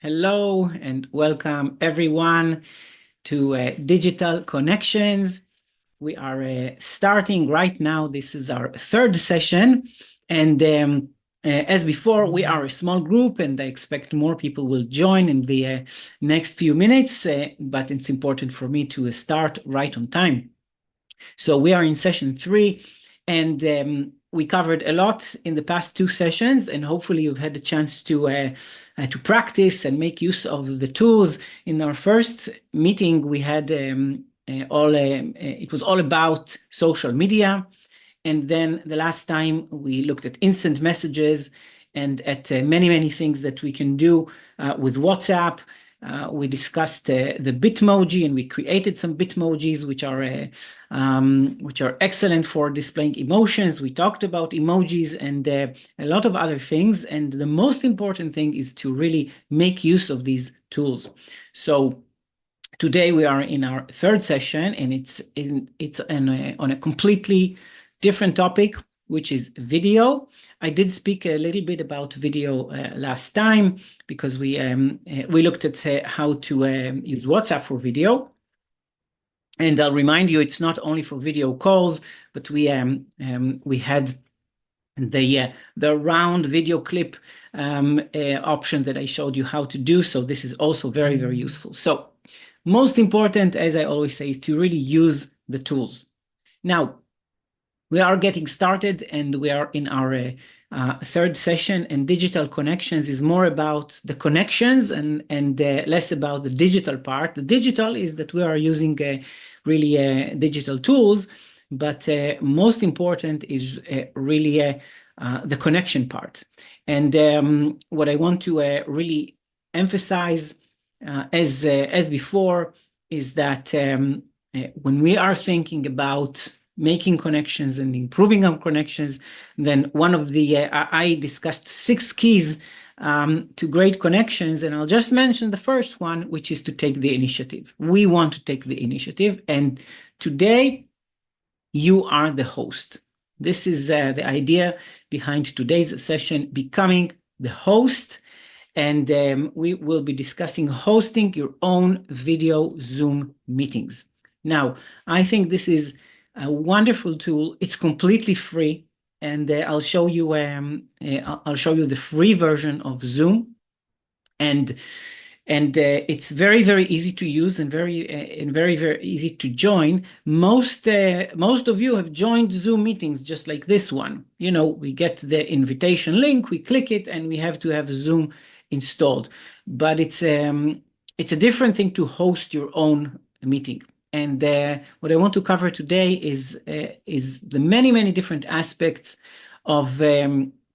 Hello and welcome everyone to Digital Connections. We are starting right now. This is our third session. And as before, we are a small group and I expect more people will join in the next few minutes, but it's important for me to start right on time. So we are in session 3 and we covered a lot in the past 2 sessions, and hopefully you've had the chance to practice and make use of the tools. In our first meeting, we had it was all about social media, and then the last time we looked at instant messages and at many things that we can do with WhatsApp. We discussed the Bitmoji, and we created some Bitmojis, which are excellent for displaying emotions. We talked about emojis and a lot of other things. And the most important thing is to really make use of these tools. So today we are in our third session, and it's on a completely different topic, which is video. I did speak a little bit about video last time because we looked at how to use WhatsApp for video. And I'll remind you, it's not only for video calls, but we had the round video clip option that I showed you how to do. So this is also very useful. So most important, as I always say, is to really use the tools. Now, we are getting started, and we are in our third session, and digital connections is more about the connections and less about the digital part. The digital is that we are using really digital tools, but most important is really the connection part. And what I want to really emphasize as before is that when we are thinking about making connections and improving our connections, then one of the I discussed 6 keys to great connections, and I'll just mention the first one, which is to take the initiative. We want to take the initiative, and today you are the host. This is the idea behind today's session, becoming the host. And we will be discussing hosting your own video Zoom meetings. Now, I think this is a wonderful tool. It's completely free, and I'll show you the free version of Zoom, and it's very easy to use and very easy to join. Most of you have joined Zoom meetings just like this one. You know, we get the invitation link, we click it, and we have to have Zoom installed. But it's a different thing to host your own meeting. And what I want to cover today is the many different aspects of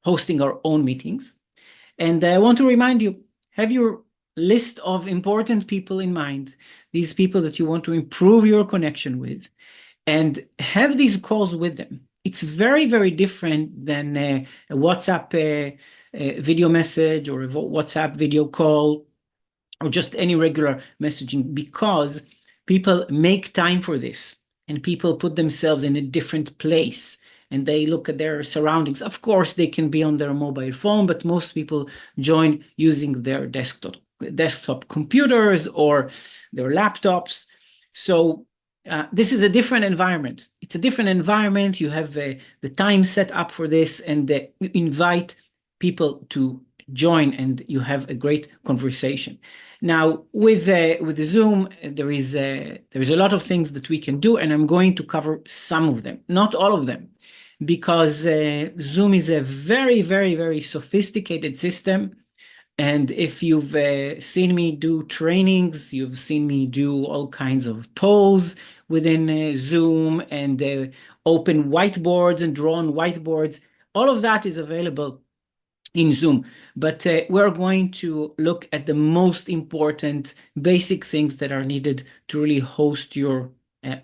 hosting our own meetings. And I want to remind you, have your list of important people in mind, these people that you want to improve your connection with, and have these calls with them. It's very different than a WhatsApp video message or a WhatsApp video call or just any regular messaging, because people make time for this, and people put themselves in a different place, and they look at their surroundings. Of course, they can be on their mobile phone, but most people join using their desktop computers or their laptops. So this is a different environment. It's a different environment. You have the time set up for this, and you invite people to join, and you have a great conversation. Now, with Zoom, there is a lot of things that we can do, and I'm going to cover some of them, not all of them, because Zoom is a very sophisticated system. And if you've seen me do trainings, you've seen me do all kinds of polls within Zoom and open whiteboards and draw on whiteboards. All of that is available in Zoom, but we're going to look at the most important basic things that are needed to really host your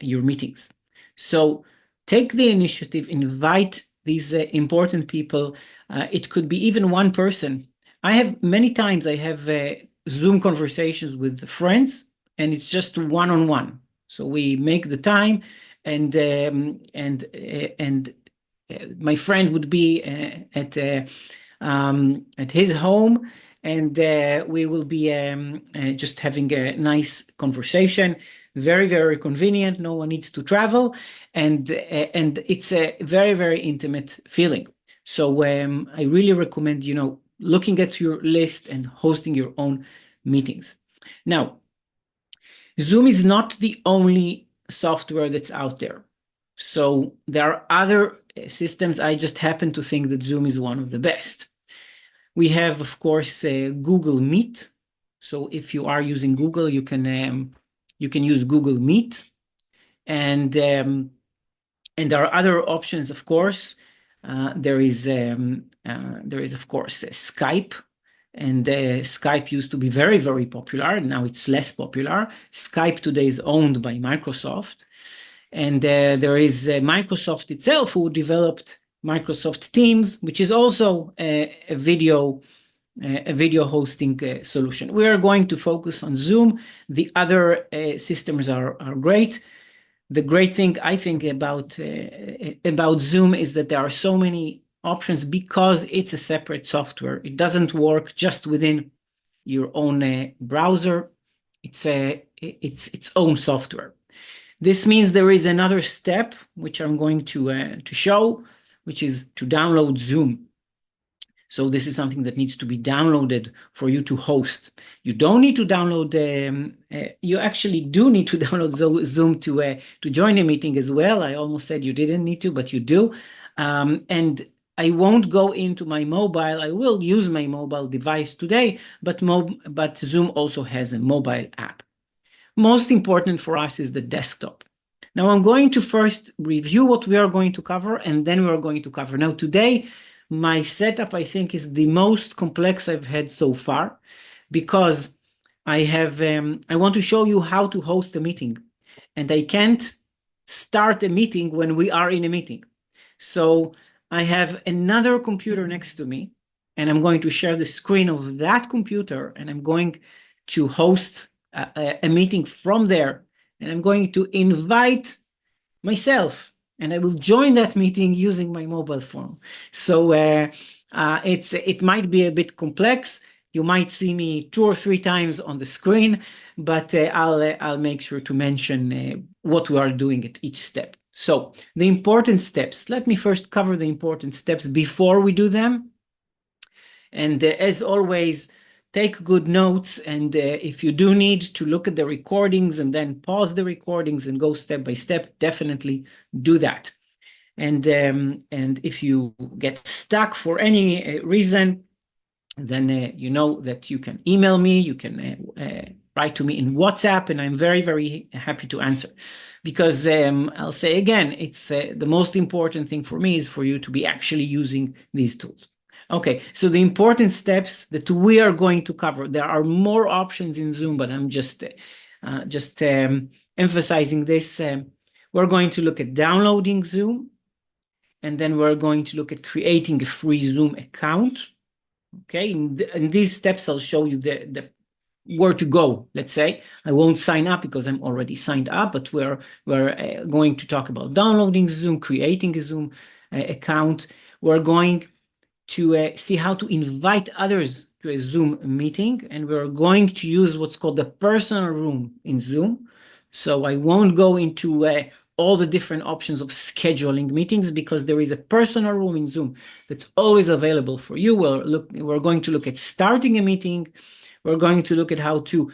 meetings. So take the initiative, invite these important people. It could be even one person. Many times I have Zoom conversations with friends, and it's just one-on-one. So we make the time, and my friend would be at his home, and we will be just having a nice conversation. Very, very convenient. No one needs to travel, and it's a very, very intimate feeling. So I really recommend, looking at your list and hosting your own meetings. Now, Zoom is not the only software that's out there. So there are other systems. I just happen to think that Zoom is one of the best. We have, of course, Google Meet. So if you are using Google, you can use Google Meet, and there are other options, of course. There is of course Skype, and Skype used to be very, very popular. Now it's less popular. Skype today is owned by Microsoft, and there is Microsoft itself, who developed Microsoft Teams, which is also a video hosting solution. We are going to focus on Zoom. The other systems are great. The great thing, I think, about Zoom is that there are so many options because it's a separate software. It doesn't work just within your own browser. It's its own software. This means there is another step, which I'm going to show, which is to download Zoom. So this is something that needs to be downloaded for you to host. You don't need to download, you actually do need to download Zoom to join a meeting as well. I almost said you didn't need to, but you do. And I won't go into my mobile. I will use my mobile device today, but Zoom also has a mobile app. Most important for us is the desktop. Now I'm going to first review what we are going to cover, and then we are going to cover. Now today, my setup, I think, is the most complex I've had so far, because I want to show you how to host a meeting, and I can't start a meeting when we are in a meeting. So I have another computer next to me, and I'm going to share the screen of that computer, and I'm going to host a meeting from there, and I'm going to invite myself, and I will join that meeting using my mobile phone. So it might be a bit complex. You might see me 2 or 3 times on the screen, but I'll make sure to mention what we are doing at each step. So the important steps. Let me first cover the important steps before we do them. And as always, take good notes, and if you do need to look at the recordings and then pause the recordings and go step by step, definitely do that. And if you get stuck for any reason, then you know that you can email me, you can write to me in WhatsApp, and I'm very, very happy to answer. Because I'll say again, it's the most important thing for me is for you to be actually using these tools. Okay, so the important steps that we are going to cover, there are more options in Zoom, but I'm just emphasizing this. We're going to look at downloading Zoom, and then we're going to look at creating a free Zoom account. Okay, in these steps, I'll show you the where to go. Let's say I won't sign up because I'm already signed up, but we're going to talk about downloading Zoom, creating a Zoom account. We're going to see how to invite others to a Zoom meeting, and we're going to use what's called the personal room in Zoom. So I won't go into all the different options of scheduling meetings, because there is a personal room in Zoom that's always available for you. We're going to look at starting a meeting. We're going to look at how to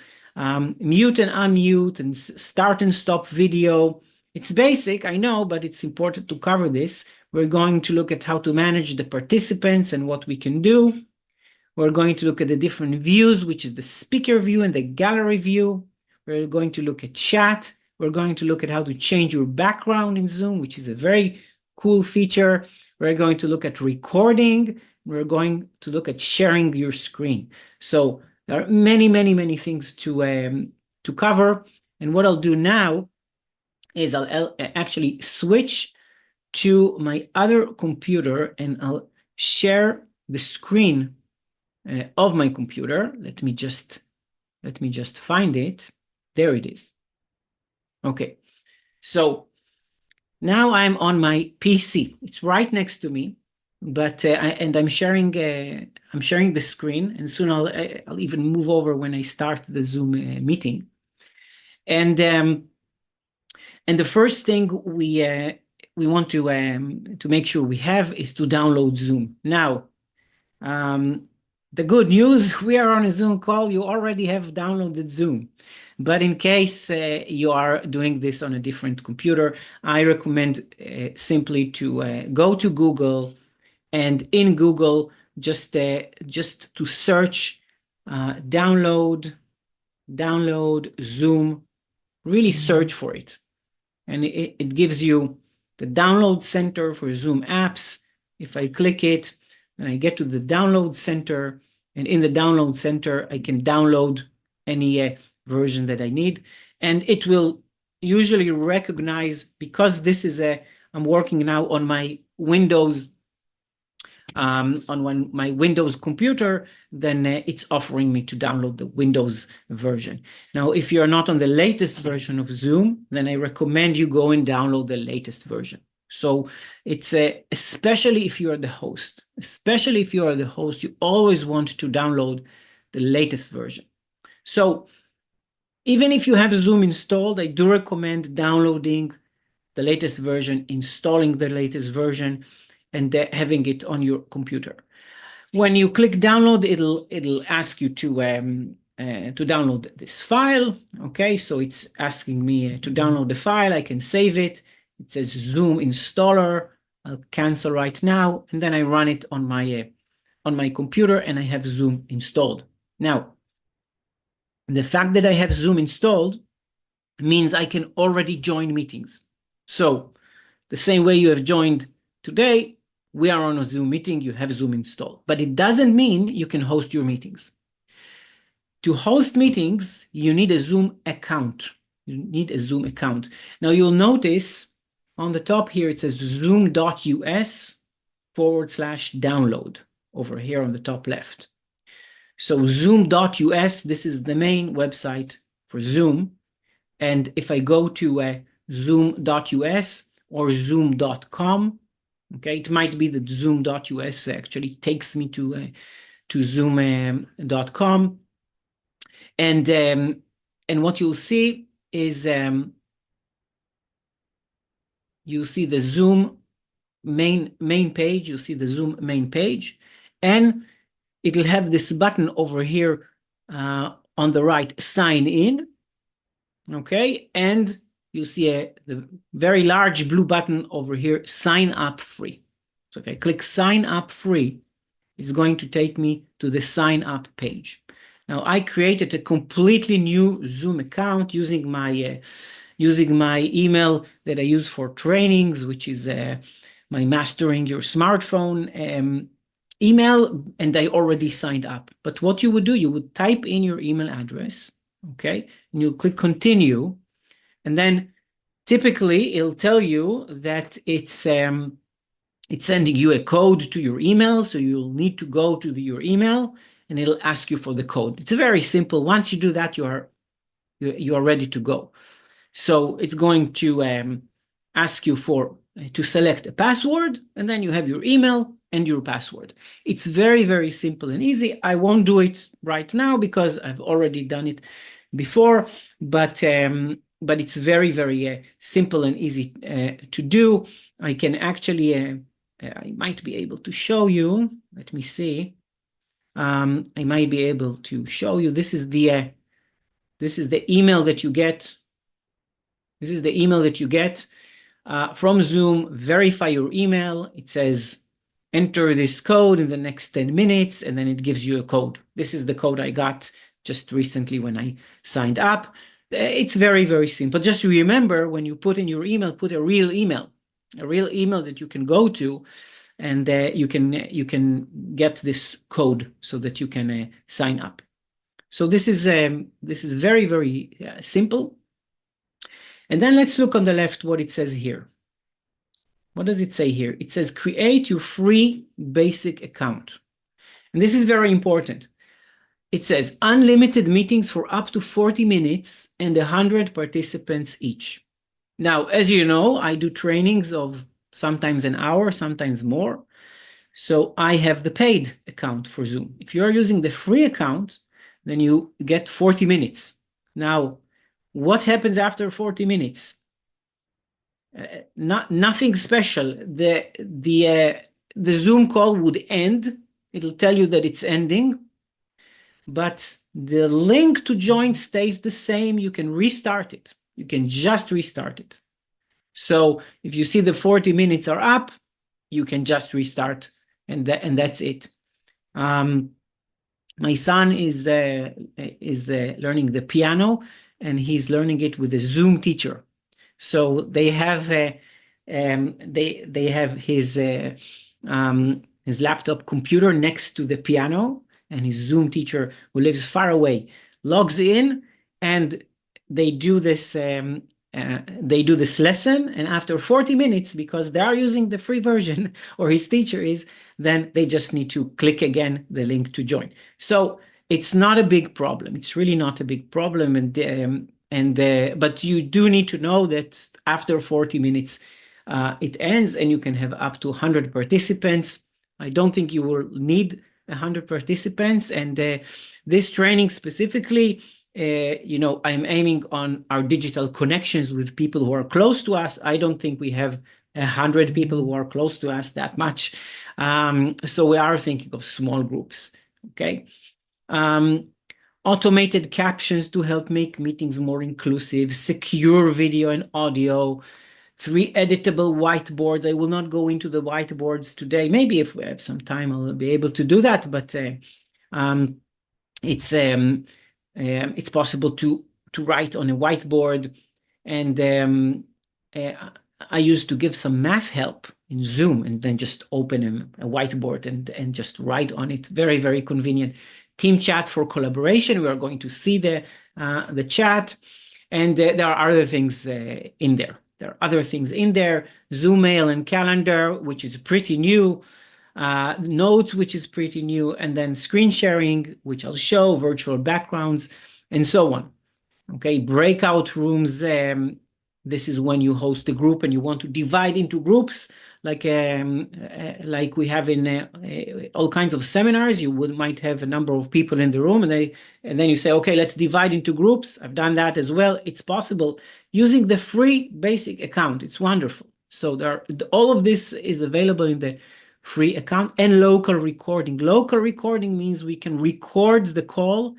mute and unmute and start and stop video. It's basic, I know, but it's important to cover this. We're going to look at how to manage the participants and what we can do. We're going to look at the different views, which is the speaker view and the gallery view. We're going to look at chat. We're going to look at how to change your background in Zoom, which is a very cool feature. We're going to look at recording. We're going to look at sharing your screen. So there are many, many, many things to cover. And what I'll do now is I'll actually switch to my other computer, and I'll share the screen of my computer. Let me just find it. There it is. Okay, so now I'm on my PC. It's right next to me. but I'm sharing the screen, and soon I'll even move over when I start the Zoom meeting. And the first thing we want to make sure we have is to download Zoom. Now, the good news, we are on a Zoom call. You already have downloaded Zoom. But in case you are doing this on a different computer, I recommend simply to go to Google, and in Google, just to search download Zoom, really search for it. And it gives you the download center for Zoom apps. If I click it, and I get to the download center, and in the download center, I can download any version that I need. And it will usually recognize, because this is I'm working now on my Windows, on my Windows computer, then it's offering me to download the Windows version. Now, if you're not on the latest version of Zoom, then I recommend you go and download the latest version. So it's especially if you are the host, you always want to download the latest version. So even if you have Zoom installed, I do recommend downloading the latest version, installing the latest version, and having it on your computer. When you click download, it'll ask you to download this file. Okay, so it's asking me to download the file. I can save it. It says Zoom installer. I'll cancel right now, and then I run it on my computer, and I have Zoom installed. Now, the fact that I have Zoom installed means I can already join meetings. So the same way you have joined today, we are on a Zoom meeting, you have Zoom installed. But it doesn't mean you can host your meetings. To host meetings, you need a Zoom account. Now you'll notice on the top here, it says zoom.us/download over here on the top left. So zoom.us, this is the main website for Zoom. And if I go to zoom.us or zoom.com, okay, it might be that zoom.us actually takes me to zoom.com. And what you'll see is you see the Zoom main page. You see the Zoom main page, and it'll have this button over here on the right, sign in. Okay, and you see the very large blue button over here, sign up free. So if I click sign up free, it's going to take me to the sign up page. Now I created a completely new Zoom account using my email that I use for trainings, which is my Mastering Your Smartphone email, and I already signed up. But what you would do, you would type in your email address, okay, and you'll click continue, and then typically it'll tell you that it's sending you a code to your email, so you'll need to go to your email, and it'll ask you for the code. It's very simple. Once you do that, you are ready to go. So it's going to ask you to select a password, and then you have your email and your password. It's very, very simple and easy. I won't do it right now because I've already done it before, but it's very, very simple and easy to do. I can actually, I might be able to show you. Let me see. I might be able to show you. This is the email that you get. This is the email that you get from Zoom. Verify your email. It says, enter this code in the next 10 minutes, and then it gives you a code. This is the code I got just recently when I signed up. It's very, very simple. Just remember, when you put in your email, put a real email that you can go to, and you can get this code so that you can sign up. So this is very, very simple. And then let's look on the left what it says here. What does it say here? It says create your free basic account. And this is very important. It says unlimited meetings for up to 40 minutes and 100 participants each. Now, as you know, I do trainings of sometimes an hour, sometimes more. So I have the paid account for Zoom. If you're using the free account, then you get 40 minutes. Now, what happens after 40 minutes? Nothing special. The Zoom call would end. It'll tell you that it's ending, but the link to join stays the same. You can restart it. You can just restart it. So if you see the 40 minutes are up, you can just restart, and that's it. My son is learning the piano, and he's learning it with a Zoom teacher. So they have his laptop computer next to the piano, and his Zoom teacher, who lives far away, logs in, and they do this lesson, and after 40 minutes, because they are using the free version, or his teacher is, then they just need to click again the link to join. So it's not a big problem. It's really not a big problem, but you do need to know that after 40 minutes, it ends, and you can have up to 100 participants. I don't think you will need 100 participants, and this training specifically, I'm aiming on our digital connections with people who are close to us. I don't think we have 100 people who are close to us that much. So we are thinking of small groups, okay? Automated captions to help make meetings more inclusive, secure video and audio, 3 editable whiteboards. I will not go into the whiteboards today. Maybe if we have some time, I'll be able to do that, but it's possible to write on a whiteboard. And I used to give some math help in Zoom, and then just open a whiteboard and just write on it. Very, very convenient. Team chat for collaboration. We are going to see the chat, and there are other things in there. There are other things in there. Zoom mail and calendar, which is pretty new. Notes, which is pretty new, and then screen sharing, which I'll show, virtual backgrounds, and so on. Okay, breakout rooms. This is when you host a group and you want to divide into groups, like we have in all kinds of seminars. You might have a number of people in the room, and then you say, okay, let's divide into groups. I've done that as well. It's possible using the free basic account. It's wonderful. So all of this is available in the free account. And local recording. Local recording means we can record the call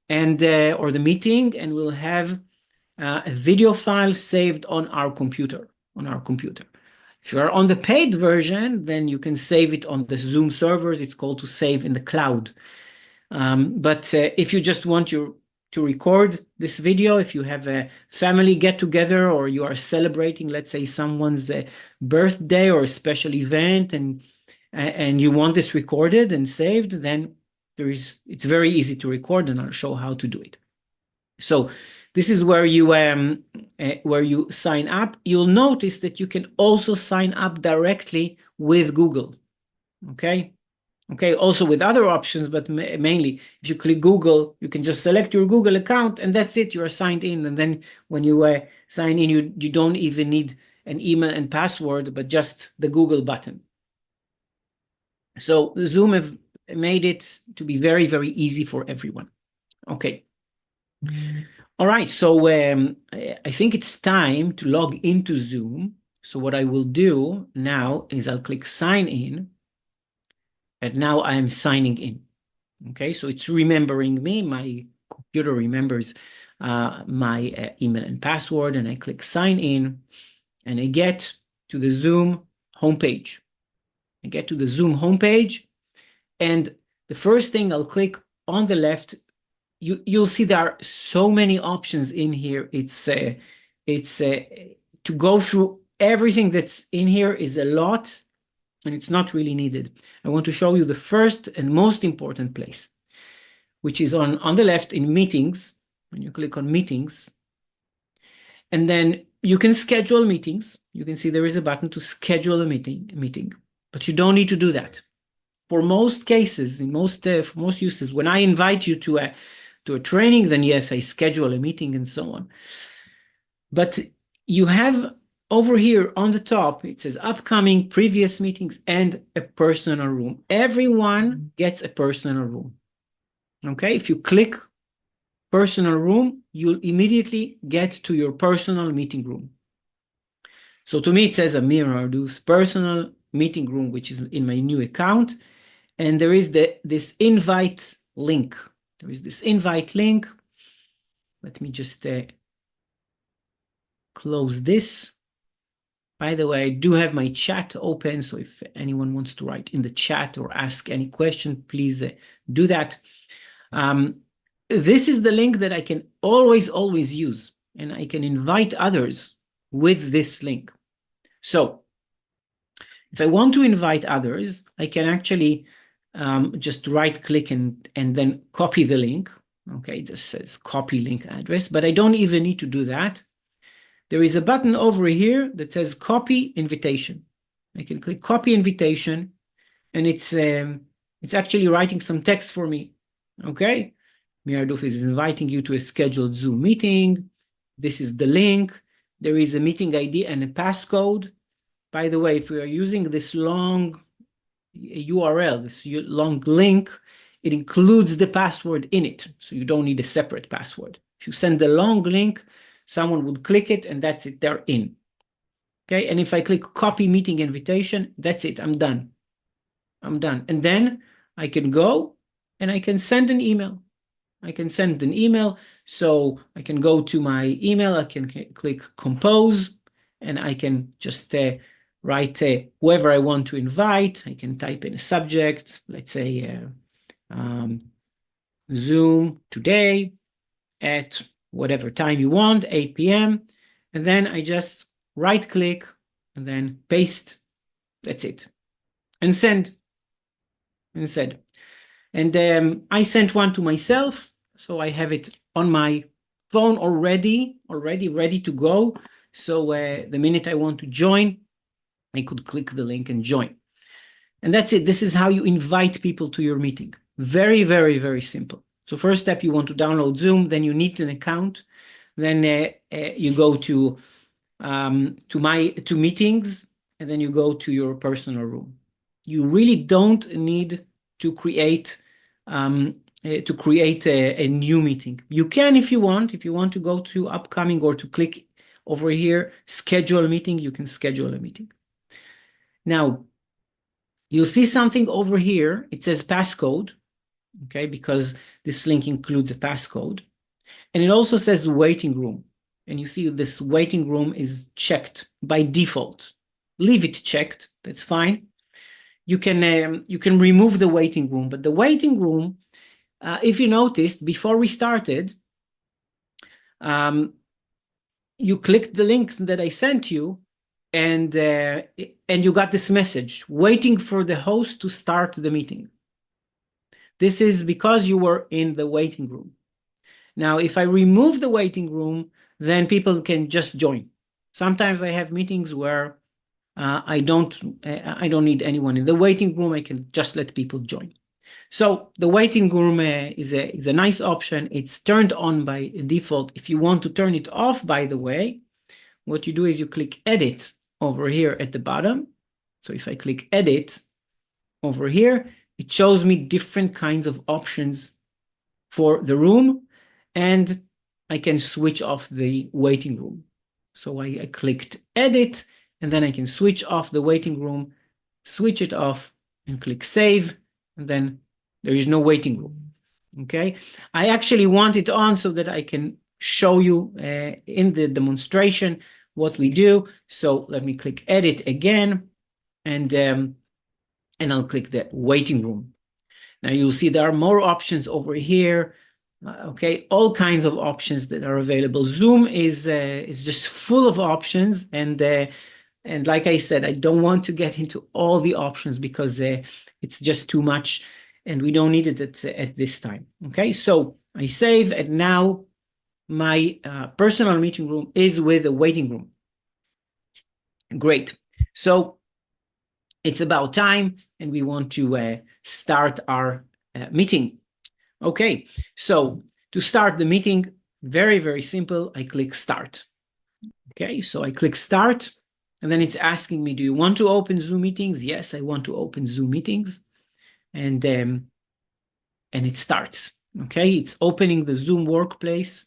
and or the meeting, and we'll have a video file saved on our computer. If you are on the paid version, then you can save it on the Zoom servers. It's called to save in the cloud. But if you just want to record this video, if you have a family get-together, or you are celebrating, let's say, someone's birthday or a special event, and you want this recorded and saved, then it's very easy to record, and I'll show how to do it. So this is where you sign up. You'll notice that you can also sign up directly with Google. Okay, also with other options, but mainly if you click Google, you can just select your Google account, and that's it. You are signed in, and then when you sign in, you don't even need an email and password, but just the Google button. So Zoom have made it to be very, very easy for everyone. Okay. All right, so I think it's time to log into Zoom. So what I will do now is I'll click sign in, and now I am signing in. Okay, so it's remembering me. My computer remembers my email and password, and I click sign in, and I get to the Zoom homepage. And the first thing I'll click on the left, you'll see there are so many options in here. It's to go through everything that's in here is a lot, and it's not really needed. I want to show you the first and most important place, which is on the left in meetings. When you click on meetings, and then you can schedule meetings. You can see there is a button to schedule a meeting, but you don't need to do that. For most cases, for most uses, when I invite you to a training, then yes, I schedule a meeting and so on. But you have over here on the top, it says upcoming, previous meetings, and a personal room. Everyone gets a personal room. Okay, if you click personal room, you'll immediately get to your personal meeting room. So to me, it says Amir Ardouf's personal meeting room, which is in my new account. And there is this invite link. There is this invite link. Let me just close this. By the way, I do have my chat open, so if anyone wants to write in the chat or ask any question, please do that. This is the link that I can always use, and I can invite others with this link. So if I want to invite others, I can actually just right-click and then copy the link. Okay, it just says copy link address, but I don't even need to do that. There is a button over here that says copy invitation. I can click copy invitation, and it's actually writing some text for me. Okay, Amir Ardouf is inviting you to a scheduled Zoom meeting. This is the link. There is a meeting ID and a passcode. By the way, if we are using this long URL, this long link, it includes the password in it, so you don't need a separate password. If you send the long link, someone would click it, and that's it, they're in. Okay, and if I click copy meeting invitation, that's it, I'm done. I'm done. And then I can go and I can send an email. I can send an email, so I can go to my email, I can click compose, and I can just write whoever I want to invite. I can type in a subject, let's say Zoom today at whatever time you want, 8 p.m. And then I just right click and then paste. That's it. And send. And send. And I sent one to myself. So I have it on my phone already ready to go. So the minute I want to join, I could click the link and join. And that's it. This is how you invite people to your meeting. Very, very, very simple. So first step, you want to download Zoom, then you need an account. Then you go to meetings, and then you go to your personal room. You really don't need to create a new meeting. You can if you want to go to upcoming or to click over here, schedule a meeting, you can schedule a meeting. Now, you'll see something over here. It says passcode, okay, because this link includes a passcode. And it also says waiting room. And you see this waiting room is checked by default. Leave it checked, that's fine. You can remove the waiting room, but the waiting room, if you noticed, before we started, you clicked the link that I sent you, and you got this message, waiting for the host to start the meeting. This is because you were in the waiting room. Now, if I remove the waiting room, then people can just join. Sometimes I have meetings where I don't need anyone in the waiting room. I can just let people join. So the waiting room is a nice option. It's turned on by default. If you want to turn it off, by the way, what you do is you click edit over here at the bottom. So if I click edit over here, it shows me different kinds of options for the room, and I can switch off the waiting room. So I clicked edit, and then I can switch off the waiting room, switch it off, and click save, and then there is no waiting room. Okay, I actually want it on so that I can show you in the demonstration what we do. So let me click edit again, and I'll click the waiting room. Now you'll see there are more options over here. Okay, all kinds of options that are available. Zoom is just full of options, and like I said, I don't want to get into all the options because it's just too much, and we don't need it at this time. Okay, so I save, and now my personal meeting room is with a waiting room. Great. So it's about time, and we want to start our meeting. Okay, so to start the meeting, very, very simple. I click start. Okay, so I click start, And then it's asking me, do you want to open Zoom meetings? Yes, I want to open Zoom meetings. And it starts. Okay, it's opening the Zoom workplace.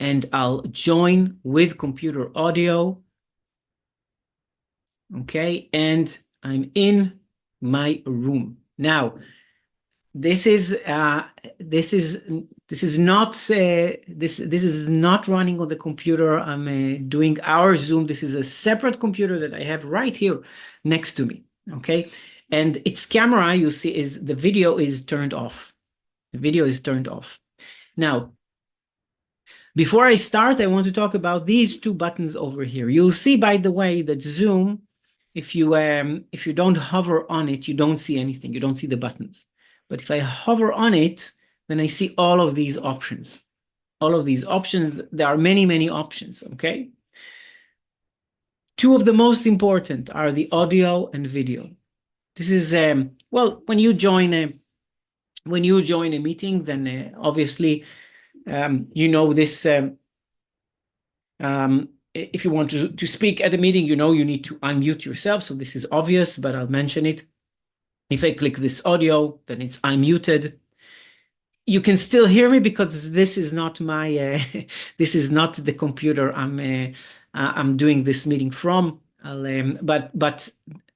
And I'll join with computer audio. Okay, and I'm in my room. Now, this is not running on the computer. I'm doing our Zoom. This is a separate computer that I have right here next to me. Okay, and its camera, you see, is the video is turned off. The video is turned off. Now, before I start, I want to talk about these two buttons over here. You'll see, by the way, that Zoom, if you don't hover on it, you don't see anything. You don't see the buttons. But if I hover on it, then I see all of these options. All of these options, there are many, many options, okay? Two of the most important are the audio and video. This is, well, when you join a meeting, then obviously, you know this, if you want to speak at a meeting, you know you need to unmute yourself. So this is obvious, but I'll mention it. If I click this audio, then it's unmuted. You can still hear me because this is not my, this is not the computer I'm doing this meeting from.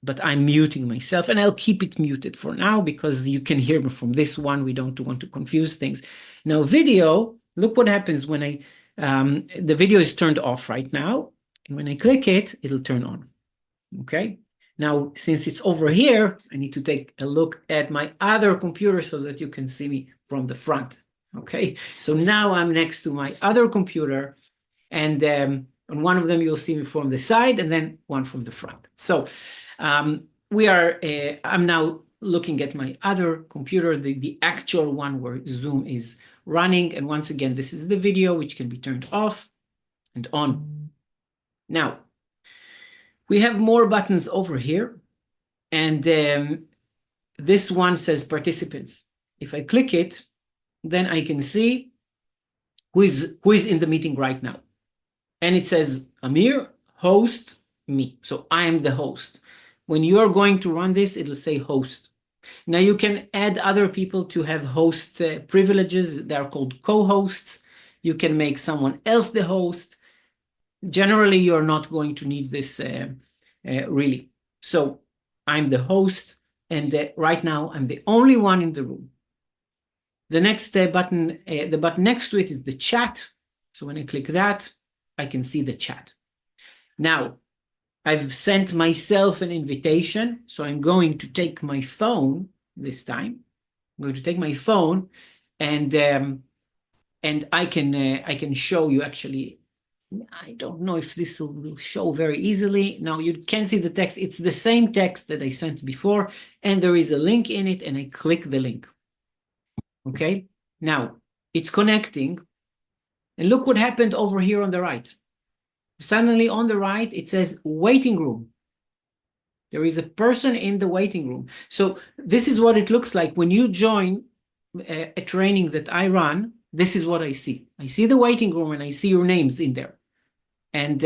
But I'm muting myself, and I'll keep it muted for now because you can hear me from this one. We don't want to confuse things. Now, video, look what happens when the video is turned off right now. And when I click it, it'll turn on, okay? Now, since it's over here, I need to take a look at my other computer so that you can see me from the front, okay? So now I'm next to my other computer, and on one of them, you'll see me from the side, and then one from the front. So I'm now looking at my other computer, the actual one where Zoom is running. And once again, this is the video, which can be turned off and on. Now, we have more buttons over here. And this one says participants. If I click it, then I can see who is in the meeting right now. And it says, Amir, host, me. So I am the host. When you are going to run this, it'll say host. Now you can add other people to have host privileges. They are called co-hosts. You can make someone else the host. Generally, you're not going to need this really. So I'm the host, and right now I'm the only one in the room. The next button, the button next to it is the chat. So when I click that, I can see the chat. Now, I've sent myself an invitation, so I'm going to take my phone this time. I'm going to take my phone, and I can show you actually. I don't know if this will show very easily. Now you can see the text. It's the same text that I sent before, and there is a link in it, and I click the link. Okay, now it's connecting, and look what happened over here on the right. Suddenly on the right, it says waiting room. There is a person in the waiting room. So this is what it looks like when you join a training that I run. This is what I see. I see the waiting room, and I see your names in there. And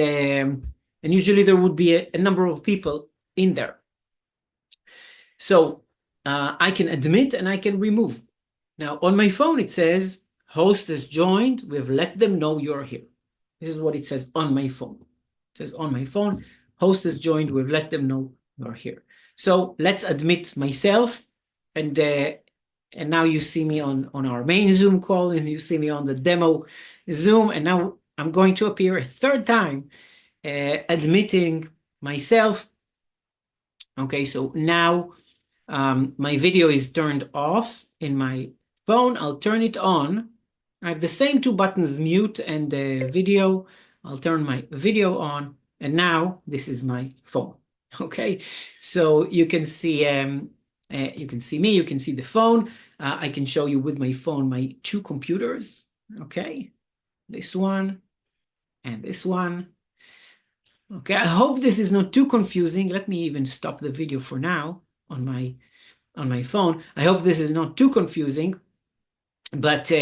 usually there would be a number of people in there. So I can admit and I can remove. Now on my phone, it says host has joined. We've let them know you're here. This is what it says on my phone. It says on my phone, host has joined. We've let them know you're here. So let's admit myself. And now you see me on our main Zoom call, and you see me on the demo Zoom. And now I'm going to appear a third time, admitting myself. Okay, so now my video is turned off in my phone. I'll turn it on. I have the same two buttons, mute and video. I'll turn my video on, and now this is my phone. Okay, so you can see me, you can see the phone. I can show you with my phone my two computers. Okay, this one and this one. Okay, I hope this is not too confusing. Let me even stop the video for now on my phone. I hope this is not too confusing, but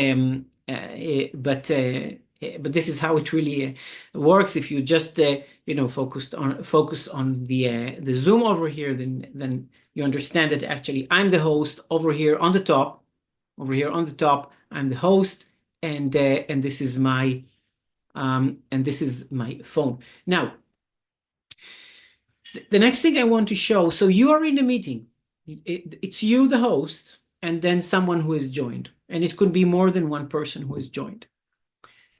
but this is how it really works. If you just focus on the Zoom over here, then you understand that actually I'm the host over here on the top. Over here on the top, I'm the host, and this is my phone. Now, the next thing I want to show. So you are in a meeting. It's you, the host, and then someone who has joined, and it could be more than one person who has joined.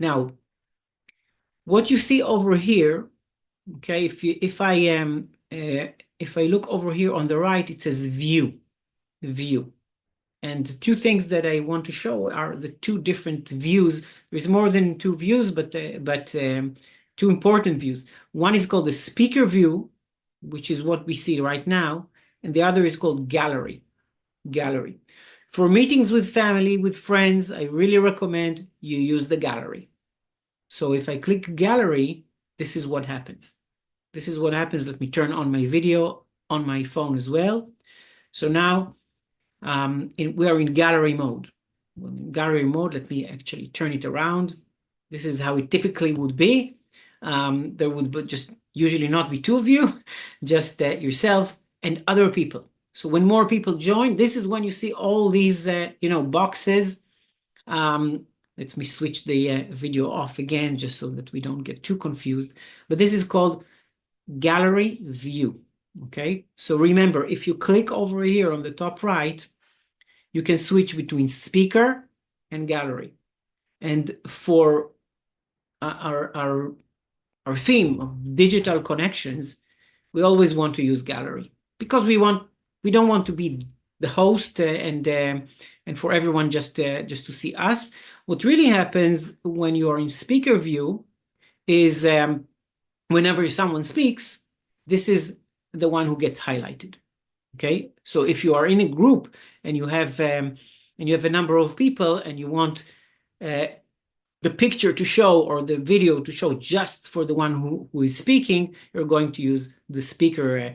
Now, what you see over here, okay, if I look over here on the right, it says view. And two things that I want to show are the two different views. There's more than two views, but two important views. One is called the speaker view, which is what we see right now, and the other is called gallery. For meetings with family, with friends, I really recommend you use the gallery. So if I click gallery, this is what happens. Let me turn on my video on my phone as well. So now we are in gallery mode. In gallery mode, let me actually turn it around. This is how it typically would be. There would just usually not be two of you, just yourself and other people. So when more people join, this is when you see all these boxes. Let me switch the video off again, just so that we don't get too confused. But this is called gallery view. Okay, so remember, if you click over here on the top right, you can switch between speaker and gallery. And for our theme of digital connections, we always want to use gallery, because we don't want to be the host and for everyone just to see us. What really happens when you are in speaker view is whenever someone speaks, this is the one who gets highlighted. Okay, so if you are in a group and you have a number of people and you want the picture to show or the video to show just for the one who is speaking, you're going to use the speaker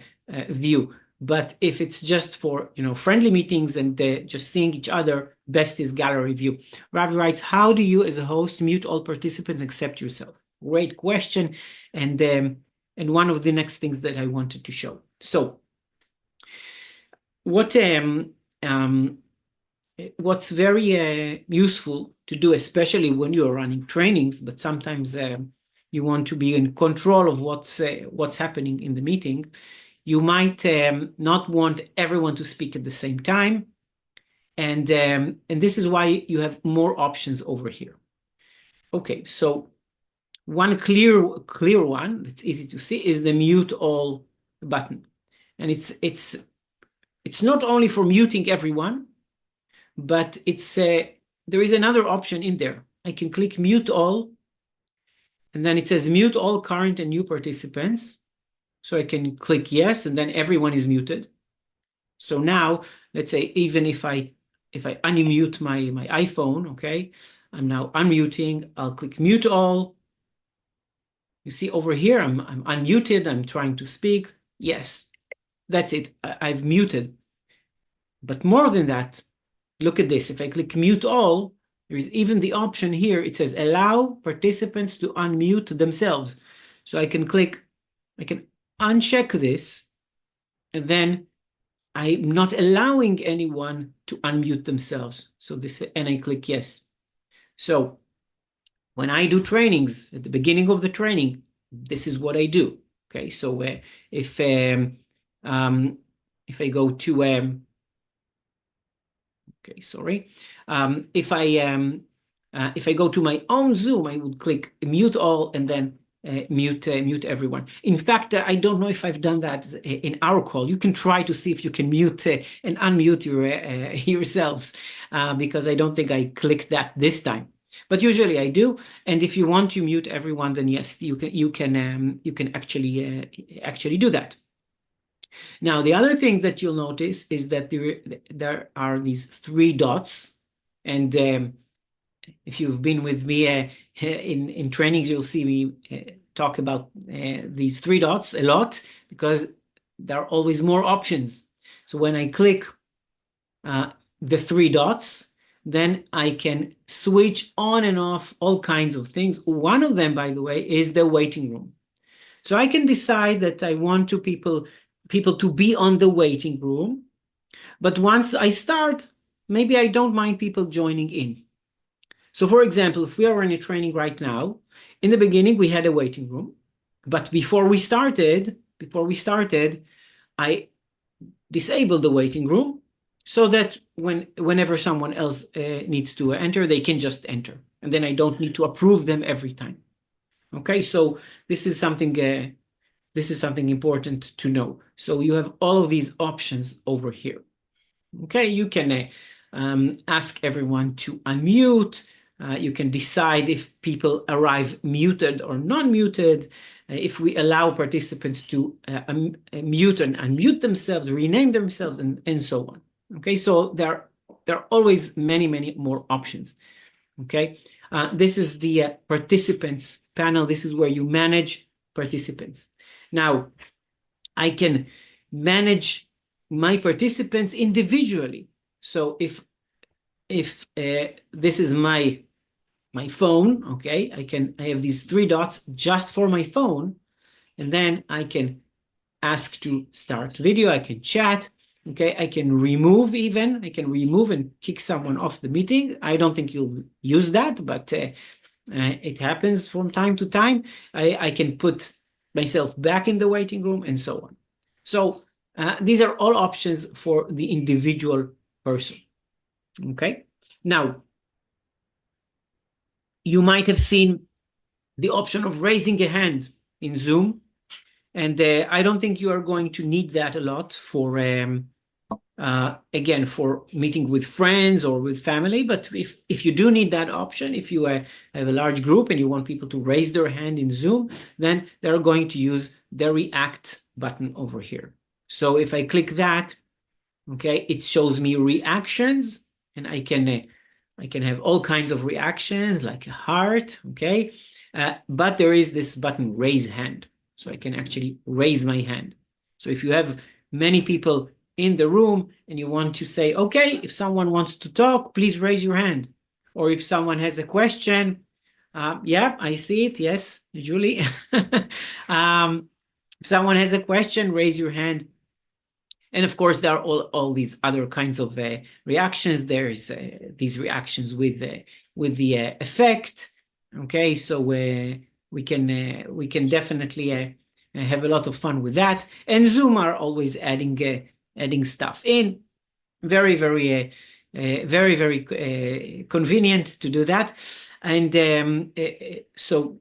view. But if it's just for friendly meetings and just seeing each other, best is gallery view. Ravi writes, how do you as a host mute all participants except yourself? Great question, and one of the next things that I wanted to show. So what's very useful to do, especially when you're running trainings, but sometimes you want to be in control of what's happening in the meeting. You might not want everyone to speak at the same time, and this is why you have more options over here. Okay, so one clear one that's easy to see is the mute all button, and it's not only for muting everyone, but there is another option in there. I can click mute all, and then it says mute all current and new participants. So I can click yes, and then everyone is muted. So now, let's say even if I unmute my iPhone, okay, I'm now unmuting. I'll click mute all. You see over here, I'm unmuted. I'm trying to speak. Yes, that's it. I've muted. But more than that, look at this. If I click mute all, there is even the option here. It says allow participants to unmute themselves. So I can uncheck this, and then I'm not allowing anyone to unmute themselves. So and I click yes. So when I do trainings at the beginning of the training, this is what I do. Okay, so if I go to okay, sorry, if I go to my own Zoom, I would click mute all and then mute everyone. In fact, I don't know if I've done that in our call. You can try to see if you can mute and unmute yourselves, because I don't think I clicked that this time. But usually I do. And if you want to mute everyone, then yes, you can actually do that. Now, the other thing that you'll notice is that there are these three dots, and if you've been with me in trainings, you'll see me talk about these three dots a lot, because there are always more options. So when I click the three dots, then I can switch on and off all kinds of things. One of them, by the way, is the waiting room. So I can decide that I want people to be on the waiting room, but once I start, maybe I don't mind people joining in. So for example, if we are in a training right now, in the beginning we had a waiting room, but before we started, I disabled the waiting room so that whenever someone else needs to enter, they can just enter, and then I don't need to approve them every time. Okay, so this is something important to know. So you have all of these options over here. Okay, you can ask everyone to unmute. You can decide if people arrive muted or non-muted. If we allow participants to mute and unmute themselves, rename themselves, and so on. Okay, so there are always many more options. Okay, this is the participants panel. This is where you manage participants. Now, I can manage my participants individually. So if this is my phone, okay, I have these 3 dots just for my phone, and then I can ask to start video, I can chat, okay, I can remove and kick someone off the meeting. I don't think you'll use that, but it happens from time to time. I can put myself back in the waiting room and so on. So these are all options for the individual person. Okay, now you might have seen the option of raising a hand in Zoom, and I don't think you are going to need that a lot for again, for meeting with friends or with family. But if you do need that option, if you have a large group and you want people to raise their hand in Zoom, then they're going to use the React button over here. So if I click that, okay, it shows me reactions, and I can have all kinds of reactions like a heart, okay? But there is this button, raise hand. So I can actually raise my hand. So if you have many people in the room and you want to say, okay, if someone wants to talk, please raise your hand. Or if someone has a question, yeah, I see it. Yes, Julie. If someone has a question, raise your hand. And of course, there are all these other kinds of reactions. There's these reactions with the effect. Okay, so we can definitely have a lot of fun with that. And Zoom are always adding stuff in. Very convenient to do that. And so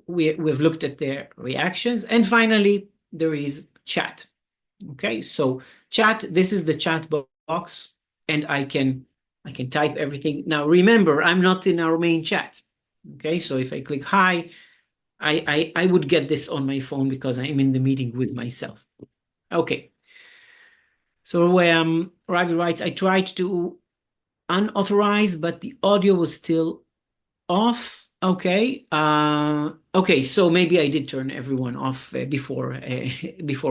we've looked at their reactions, and finally there is chat. Okay, so chat, this is the chat box, and I can type everything. Now remember, I'm not in our main chat. Okay, so if I click hi, I would get this on my phone because I'm in the meeting with myself. Okay, so Ravi writes, I tried to unauthorize, but the audio was still off. Okay, okay, so maybe I did turn everyone off before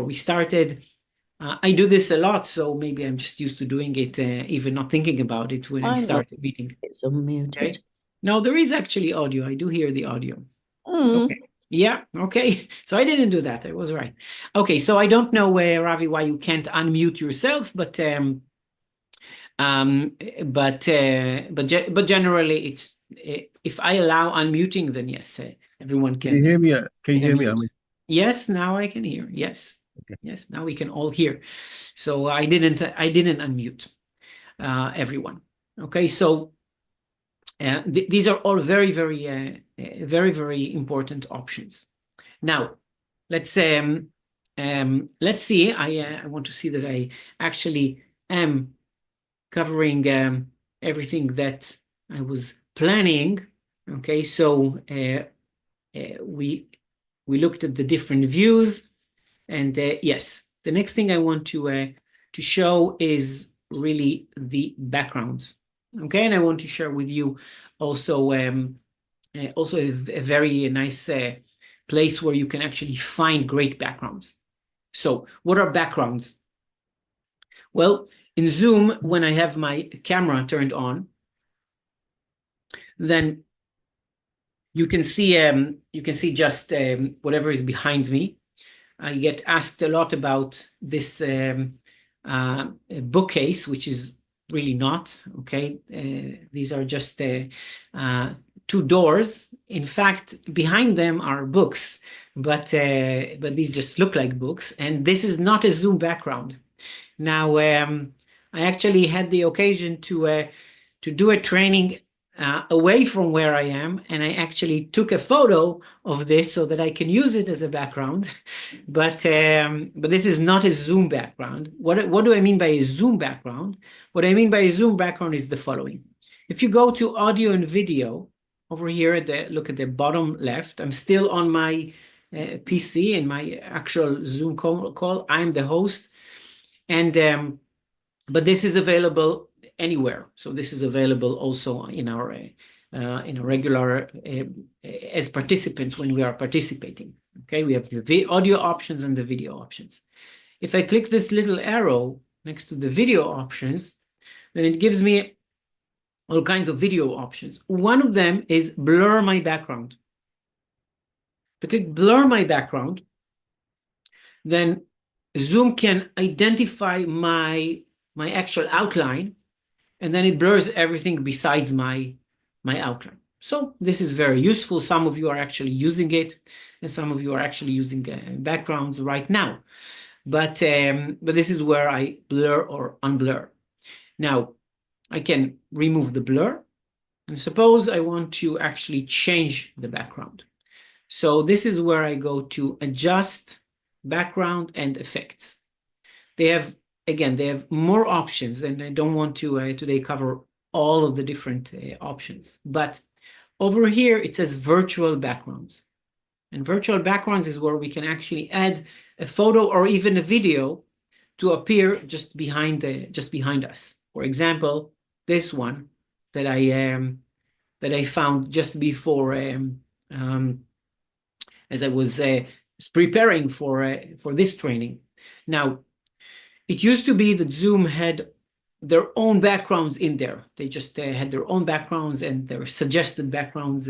we started. I do this a lot, so maybe I'm just used to doing it, even not thinking about it when I start a meeting. It's unmuted. Okay. No, there is actually audio. I do hear the audio. Mm. Okay. Yeah, okay. So I didn't do that. I was right. Okay, so I don't know, Ravi, why you can't unmute yourself, but generally, it's if I allow unmuting, then yes, everyone can. Can you hear me? Can you hear me, Ami? Yes, now I can hear. Yes. Okay. Yes, now we can all hear. So I didn't unmute everyone. Okay, so these are all very important options. Now, let's see. I want to see that I actually am covering everything that I was planning. Okay, so we looked at the different views. And yes, the next thing I want to show is really the backgrounds. Okay, and I want to share with you also a very nice place where you can actually find great backgrounds. So what are backgrounds? Well, in Zoom, when I have my camera turned on, then you can see just whatever is behind me. I get asked a lot about this bookcase, which is really not, okay? These are just two doors. In fact, behind them are books, but these just look like books. And this is not a Zoom background. Now, I actually had the occasion to do a training away from where I am, and I actually took a photo of this so that I can use it as a background. But this is not a Zoom background. What do I mean by a Zoom background? What I mean by a Zoom background is the following. If you go to audio and video over here, look at the bottom left. I'm still on my PC in my actual Zoom call. I'm the host, and but this is available anywhere. So this is available also in our in a regular as participants when we are participating. Okay, we have the audio options and the video options. If I click this little arrow next to the video options, then it gives me all kinds of video options. One of them is blur my background. If I click blur my background, then Zoom can identify my actual outline, and then it blurs everything besides my outline. So this is very useful. Some of you are actually using it, and some of you are actually using backgrounds right now. But this is where I blur or unblur. Now, I can remove the blur, and suppose I want to actually change the background. So this is where I go to adjust background and effects. They have more options, and I don't want to today cover all of the different options. But over here, it says virtual backgrounds. And virtual backgrounds is where we can actually add a photo or even a video to appear just behind us. For example, this one that I found just before as I was preparing for this training. Now, it used to be that Zoom had their own backgrounds in there. They just had their own backgrounds and their suggested backgrounds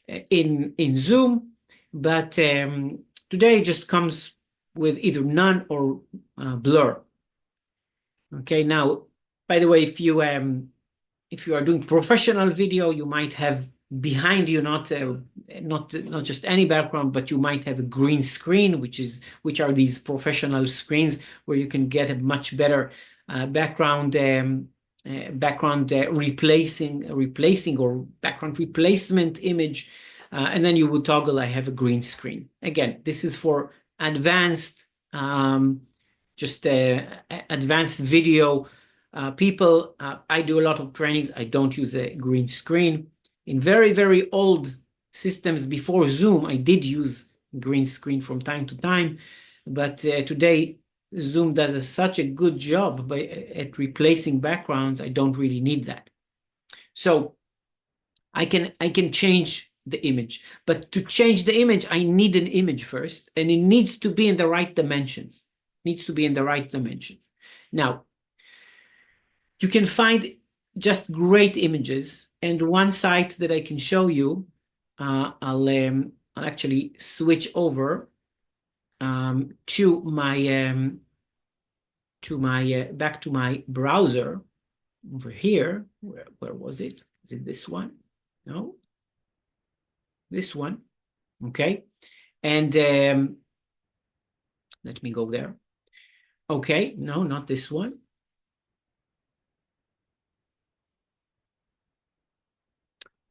in Zoom. But today it just comes with either none or blur. Okay. Now, by the way, if you are doing professional video, you might have behind you not just any background, but you might have a green screen, which are these professional screens where you can get a much better background replacing or background replacement image, and then you would toggle I have a green screen. Again, this is for advanced advanced video people. I do a lot of trainings. I don't use a green screen. In very, very old systems before Zoom, I did use green screen from time to time, but today Zoom does such a good job at replacing backgrounds. I don't really need that. So I can change the image, but to change the image, I need an image first, and it needs to be in the right dimensions. Now, you can find just great images. And one site that I can show you, I'll actually switch over to my back to my browser over here. Where was it? Is it this one? No, this one. Okay, and let me go there. Okay, no, not this one.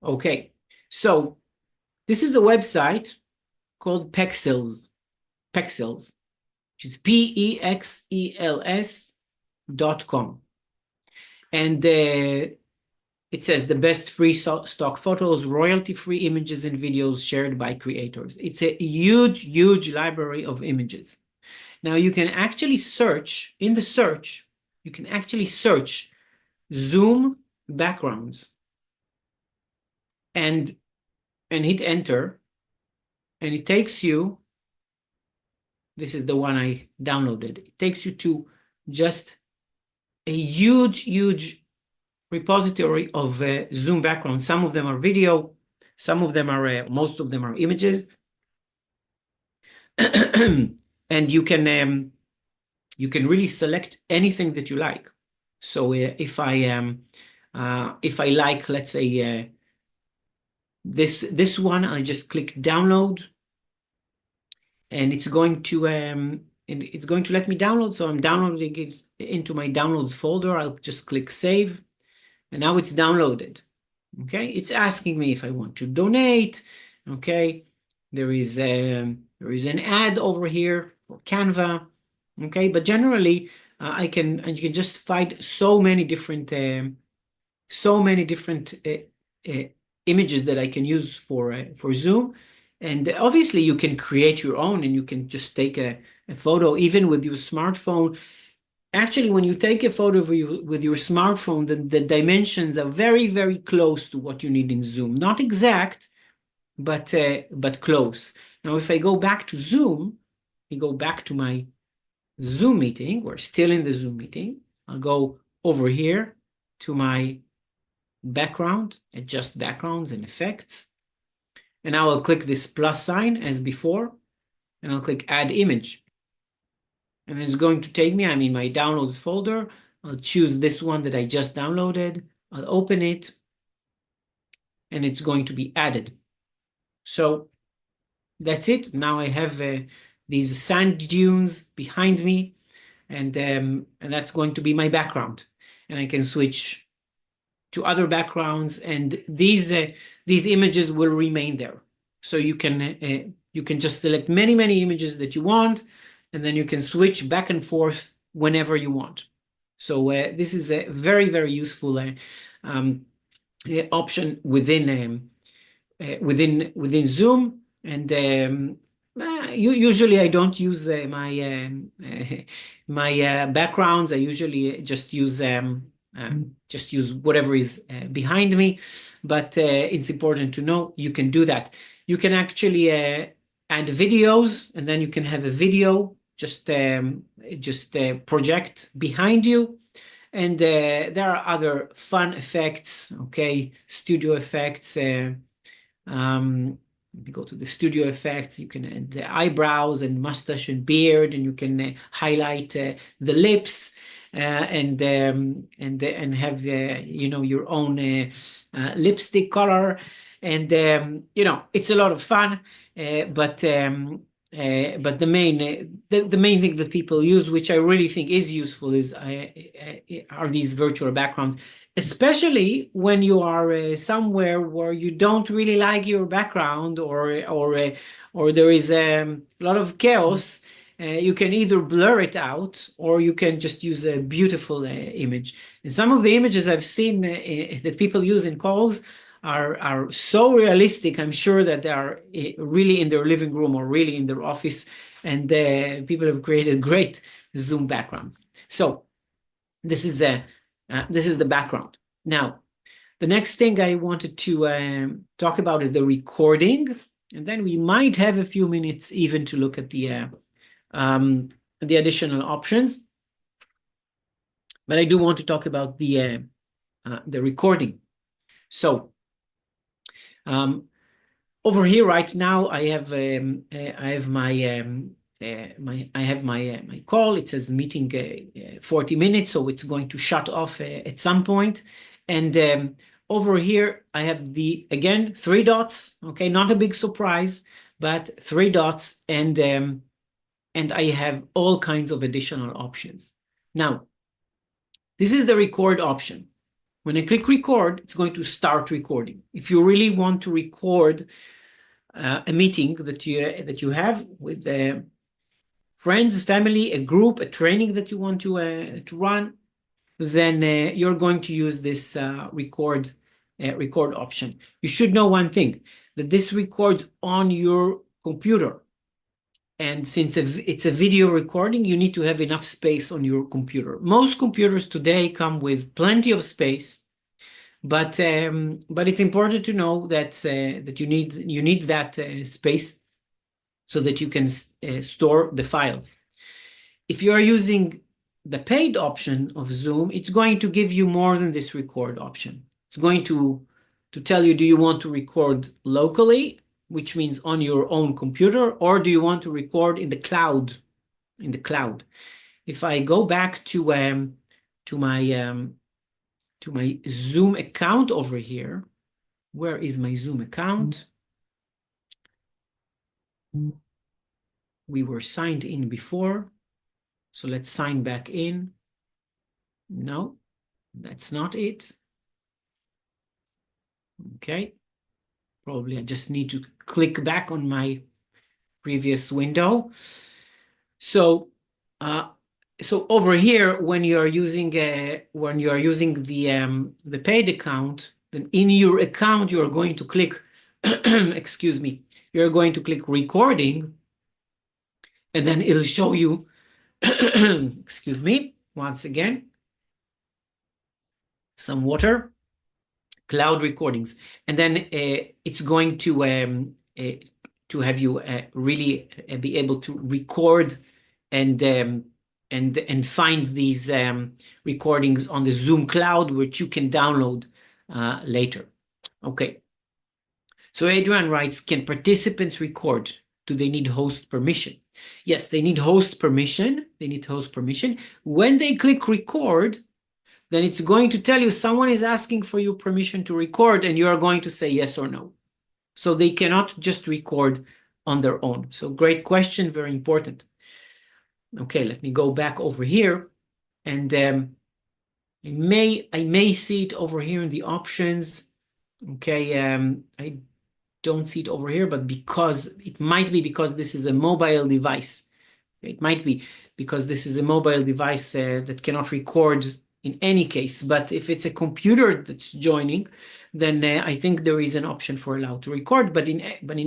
Okay, so this is a website called Pexels, which is PEXELS.com. And it says the best free stock photos, royalty-free images and videos shared by creators. It's a huge, huge library of images. Now you can actually search, in the search, you can actually search Zoom backgrounds and hit enter, and it takes you, this is the one I downloaded, it takes you to just a huge, huge repository of Zoom background. Some of them are video, some of them are, most of them are images. And you can really select anything that you like. So if I like, let's say, this one, I just click download, and it's going to let me download. So I'm downloading it into my downloads folder. I'll just click save, and now it's downloaded. Okay, it's asking me if I want to donate. Okay, there is an ad over here for Canva. Okay, but generally you can just find so many different images that I can use for Zoom. And obviously you can create your own, and you can just take a photo even with your smartphone. Actually, when you take a photo with your smartphone, the dimensions are very, very close to what you need in Zoom. Not exact, but close. Now, if I go back to Zoom, I go back to my Zoom meeting. We're still in the Zoom meeting. I'll go over here to my background, adjust backgrounds and effects. And I will click this plus sign as before, and I'll click add image. And it's going to take me, I'm in my downloads folder. I'll choose this one that I just downloaded. I'll open it, and it's going to be added. So that's it. Now I have these sand dunes behind me, and that's going to be my background. And I can switch to other backgrounds, and these images will remain there. So you can just select many images that you want, and then you can switch back and forth whenever you want. So this is a very, very useful option within Zoom. And usually I don't use my backgrounds. I usually just use whatever is behind me, but it's important to know you can do that. You can actually add videos, and then you can have a video just project behind you. And there are other fun effects, okay, studio effects. Let me go to the studio effects. You can add the eyebrows and mustache and beard, and you can highlight the lips. And have your own lipstick color, and it's a lot of fun. But the main thing that people use, which I really think is useful, are these virtual backgrounds, especially when you are somewhere where you don't really like your background, or there is a lot of chaos. You can either blur it out, or you can just use a beautiful image. And some of the images I've seen that people use in calls are so realistic. I'm sure that they are really in their living room or really in their office, and people have created great Zoom backgrounds. So this is the background. Now, the next thing I wanted to talk about is the recording, and then we might have a few minutes even to look at the additional options. But I do want to talk about the recording. So over here right now, I have my call. It says meeting 40 minutes, so it's going to shut off at some point. And over here, I have again 3 dots. Okay, not a big surprise, but 3 dots, and I have all kinds of additional options. Now, this is the record option. When I click record, it's going to start recording. If you really want to record a meeting that you have with friends, family, a group, a training that you want to run, then you're going to use this record option. You should know one thing, that this records on your computer. And since it's a video recording, you need to have enough space on your computer. Most computers today come with plenty of space, but it's important to know that you need that space so that you can store the files. If you are using the paid option of Zoom, it's going to give you more than this record option. It's going to tell you, do you want to record locally, which means on your own computer, or do you want to record in the cloud? In the cloud. If I go back to my Zoom account over here, where is my Zoom account? We were signed in before, so let's sign back in. No, that's not it. Okay, probably I just need to click back on my previous window. So over here, when you are using the paid account, then in your account you are going to click excuse me, you're going to click recording, and then it'll show you excuse me, once again, some water, cloud recordings, and then it's going to have you really be able to record and find these recordings on the Zoom cloud, which you can download later. Okay. So Adrian writes, can participants record? Do they need host permission? Yes, they need host permission. They need host permission. When they click record, then it's going to tell you someone is asking for your permission to record, and you are going to say yes or no. So they cannot just record on their own. So great question, very important. Okay, let me go back over here, and I may see it over here in the options. Okay, I don't see it over here, but because it might be because this is a mobile device. It might be because this is a mobile device that cannot record in any case. But if it's a computer that's joining, then I think there is an option for allow to record. But in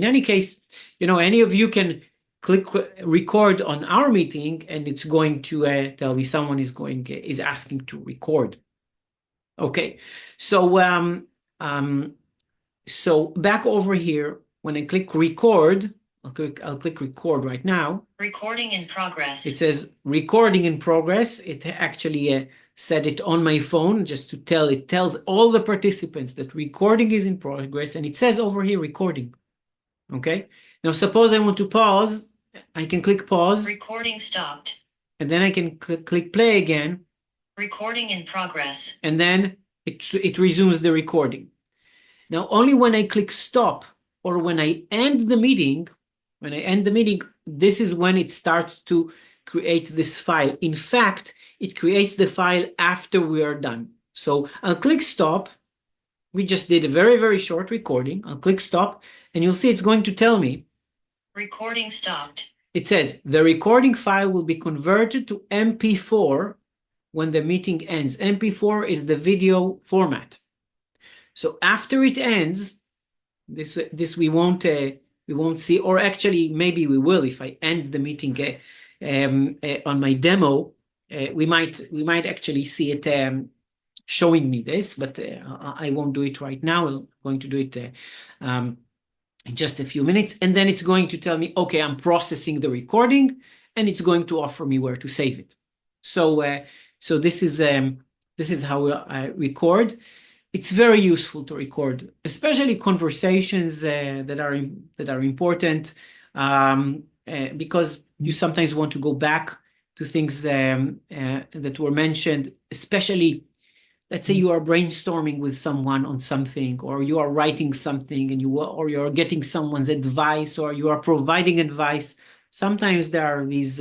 any case, you know, any of you can click record on our meeting, and it's going to tell me someone is asking to record. Okay, so so back over here, when I click record, I'll click record right now. Recording in progress. It says recording in progress. It actually said it on my phone just to tell, it tells all the participants that recording is in progress, and it says over here recording. Okay, now suppose I want to pause, I can click pause. Recording stopped. And then I can click play again. Recording in progress. And then it resumes the recording. Now, only when I click stop or when I end the meeting, this is when it starts to create this file. In fact, it creates the file after we are done. So I'll click stop. We just did a very, very short recording. I'll click stop, and you'll see it's going to tell me. Recording stopped. It says the recording file will be converted to MP4 when the meeting ends. MP4 is the video format. So after it ends, this we won't see, or actually maybe we will if I end the meeting on my demo. We might actually see it showing me this, but I won't do it right now. I'm going to do it in just a few minutes, and then it's going to tell me, okay, I'm processing the recording, and it's going to offer me where to save it. So so this is how I record. It's very useful to record, especially conversations that are important, because you sometimes want to go back to things that were mentioned, especially, let's say you are brainstorming with someone on something, or you are writing something, and you're getting someone's advice, or you are providing advice. Sometimes there are these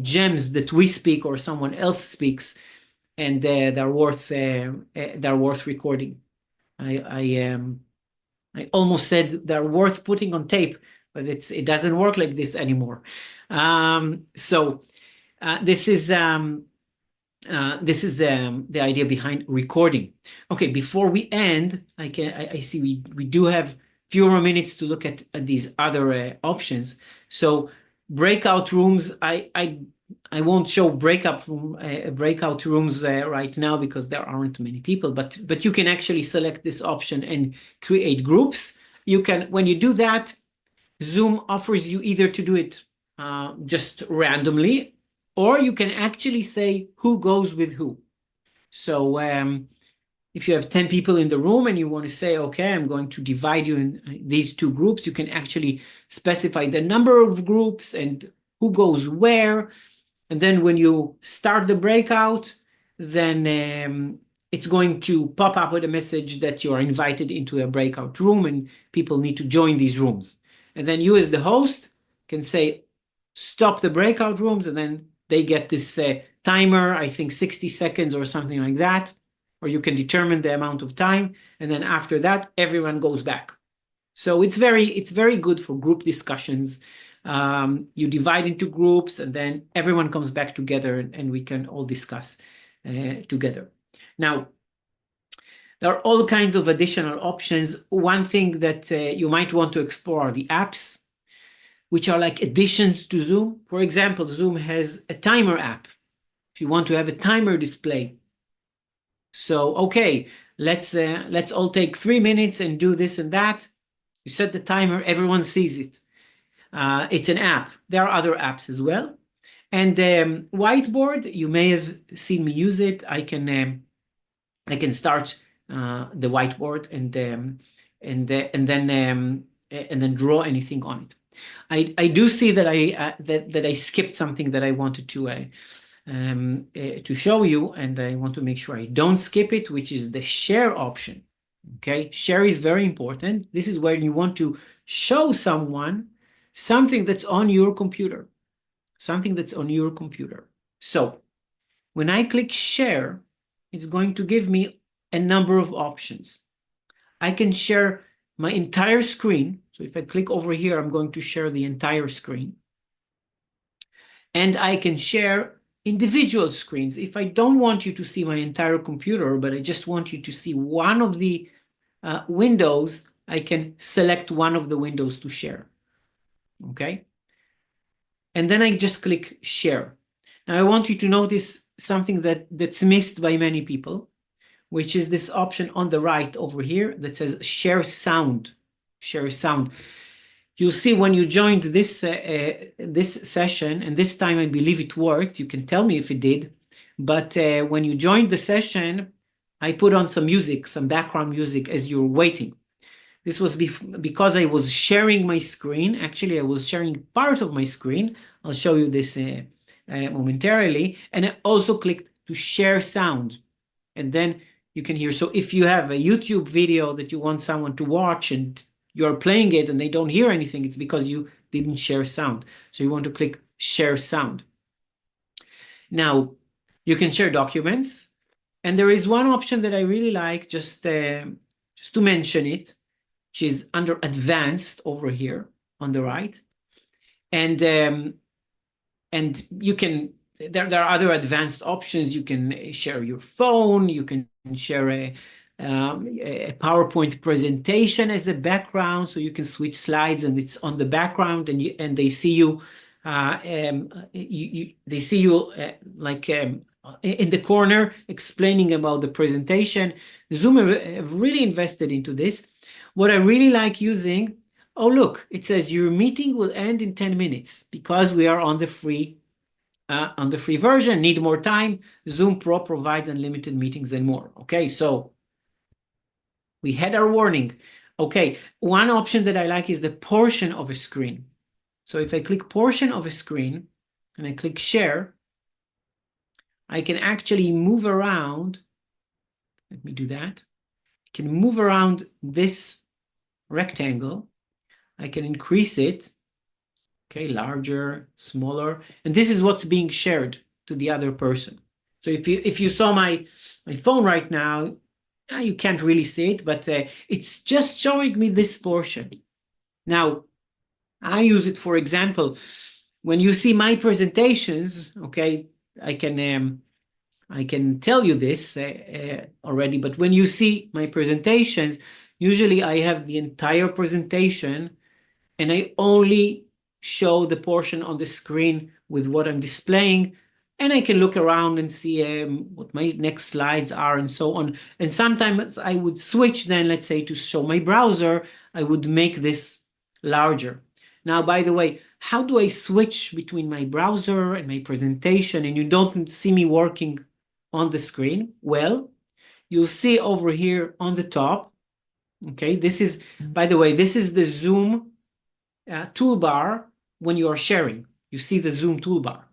gems that we speak or someone else speaks, and they're worth recording. I almost said they're worth putting on tape, but it doesn't work like this anymore. So this is the idea behind recording. Okay, before we end, I see we do have few more minutes to look at these other options. So breakout rooms, I won't show breakout rooms right now because there aren't many people, but you can actually select this option and create groups. You can, when you do that, Zoom offers you either to do it just randomly, or you can actually say who goes with who. So if you have 10 people in the room and you want to say, okay, I'm going to divide you in these two groups, you can actually specify the number of groups and who goes where. And then when you start the breakout, then it's going to pop up with a message that you are invited into a breakout room and people need to join these rooms. And then you as the host can say, stop the breakout rooms, and then they get this timer, I think 60 seconds or something like that, or you can determine the amount of time. And then after that, everyone goes back. So it's very good for group discussions. You divide into groups and then everyone comes back together and we can all discuss together. Now, there are all kinds of additional options. One thing that you might want to explore are the apps, which are like additions to Zoom. For example, Zoom has a timer app. If you want to have a timer display. So, okay, let's all take 3 minutes and do this and that. You set the timer, everyone sees it. It's an app. There are other apps as well. And Whiteboard, you may have seen me use it. I can start the whiteboard and then draw anything on it. I do see that I skipped something that I wanted to show you, and I want to make sure I don't skip it, which is the share option. Okay, share is very important. This is where you want to show someone something that's on your computer, So when I click share, it's going to give me a number of options. I can share my entire screen. So if I click over here, I'm going to share the entire screen. And I can share individual screens. If I don't want you to see my entire computer, but I just want you to see one of the windows, I can select one of the windows to share. Okay. And then I just click share. Now I want you to notice something that's missed by many people, which is this option on the right over here that says share sound. Share sound. You'll see when you joined this session, and this time I believe it worked. You can tell me if it did. But when you joined the session, I put on some music, some background music as you're waiting. This was because I was sharing my screen. Actually, I was sharing part of my screen. I'll show you this momentarily. And I also clicked to share sound. And then you can hear. So if you have a YouTube video that you want someone to watch and you're playing it and they don't hear anything, it's because you didn't share sound. So you want to click share sound. Now, you can share documents. And there is one option that I really like, just to mention it, which is under advanced over here on the right. And you can, there are other advanced options. You can share your phone, you can share a PowerPoint presentation as a background, so you can switch slides and it's on the background, and they see you, they see you in the corner explaining about the presentation. Zoom have really invested into this. What I really like using, oh look, it says your meeting will end in 10 minutes because we are on the free version. Need more time? Zoom Pro provides unlimited meetings and more. Okay, so we had our warning. Okay, one option that I like is the portion of a screen. So if I click portion of a screen and I click share, I can actually move around. Let me do that. I can move around this rectangle. I can increase it. Okay, larger, smaller. And this is what's being shared to the other person. So if you saw my phone right now, you can't really see it, but it's just showing me this portion. Now, I use it, for example, when you see my presentations, okay, I can tell you this already, but when you see my presentations, usually I have the entire presentation and I only show the portion on the screen with what I'm displaying, and I can look around and see what my next slides are and so on. And sometimes I would switch then, let's say, to show my browser, I would make this larger. Now, by the way, how do I switch between my browser and my presentation and you don't see me working on the screen? Well, you'll see over here on the top, okay, this is, by the way, this is the Zoom toolbar when you are sharing. You see the Zoom toolbar,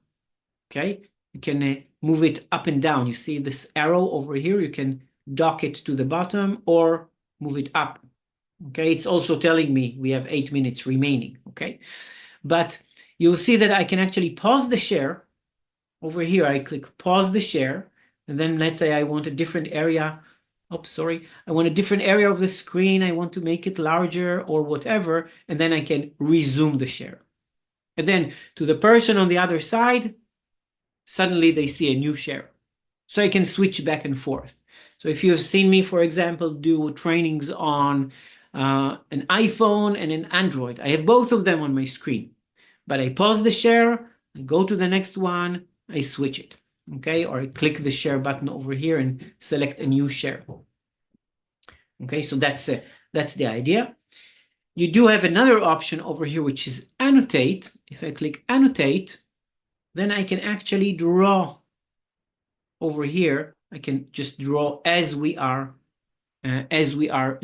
okay? You can move it up and down. You see this arrow over here. You can dock it to the bottom or move it up, okay? It's also telling me we have 8 minutes remaining, okay? But you'll see that I can actually pause the share. Over here, I click pause the share, and then let's say I want a different area. Oh, sorry. I want a different area of the screen. I want to make it larger or whatever, and then I can resume the share. And then to the person on the other side, suddenly they see a new share. So I can switch back and forth. So if you've seen me, for example, do trainings on an iPhone and an Android, I have both of them on my screen. But I pause the share, I go to the next one, I switch it, okay? Or I click the share button over here and select a new share. Okay, so that's the idea. You do have another option over here, which is annotate. If I click annotate, then I can actually draw over here. I can just draw as we are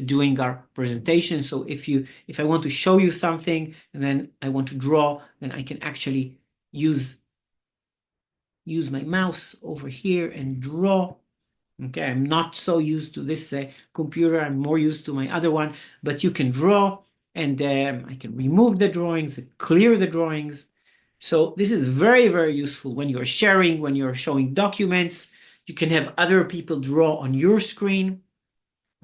doing our presentation. So if I want to show you something and then I want to draw, then I can actually use my mouse over here and draw. Okay, I'm not so used to this computer. I'm more used to my other one, but you can draw and I can remove the drawings, clear the drawings. So this is very, very useful when you're sharing, when you're showing documents. You can have other people draw on your screen.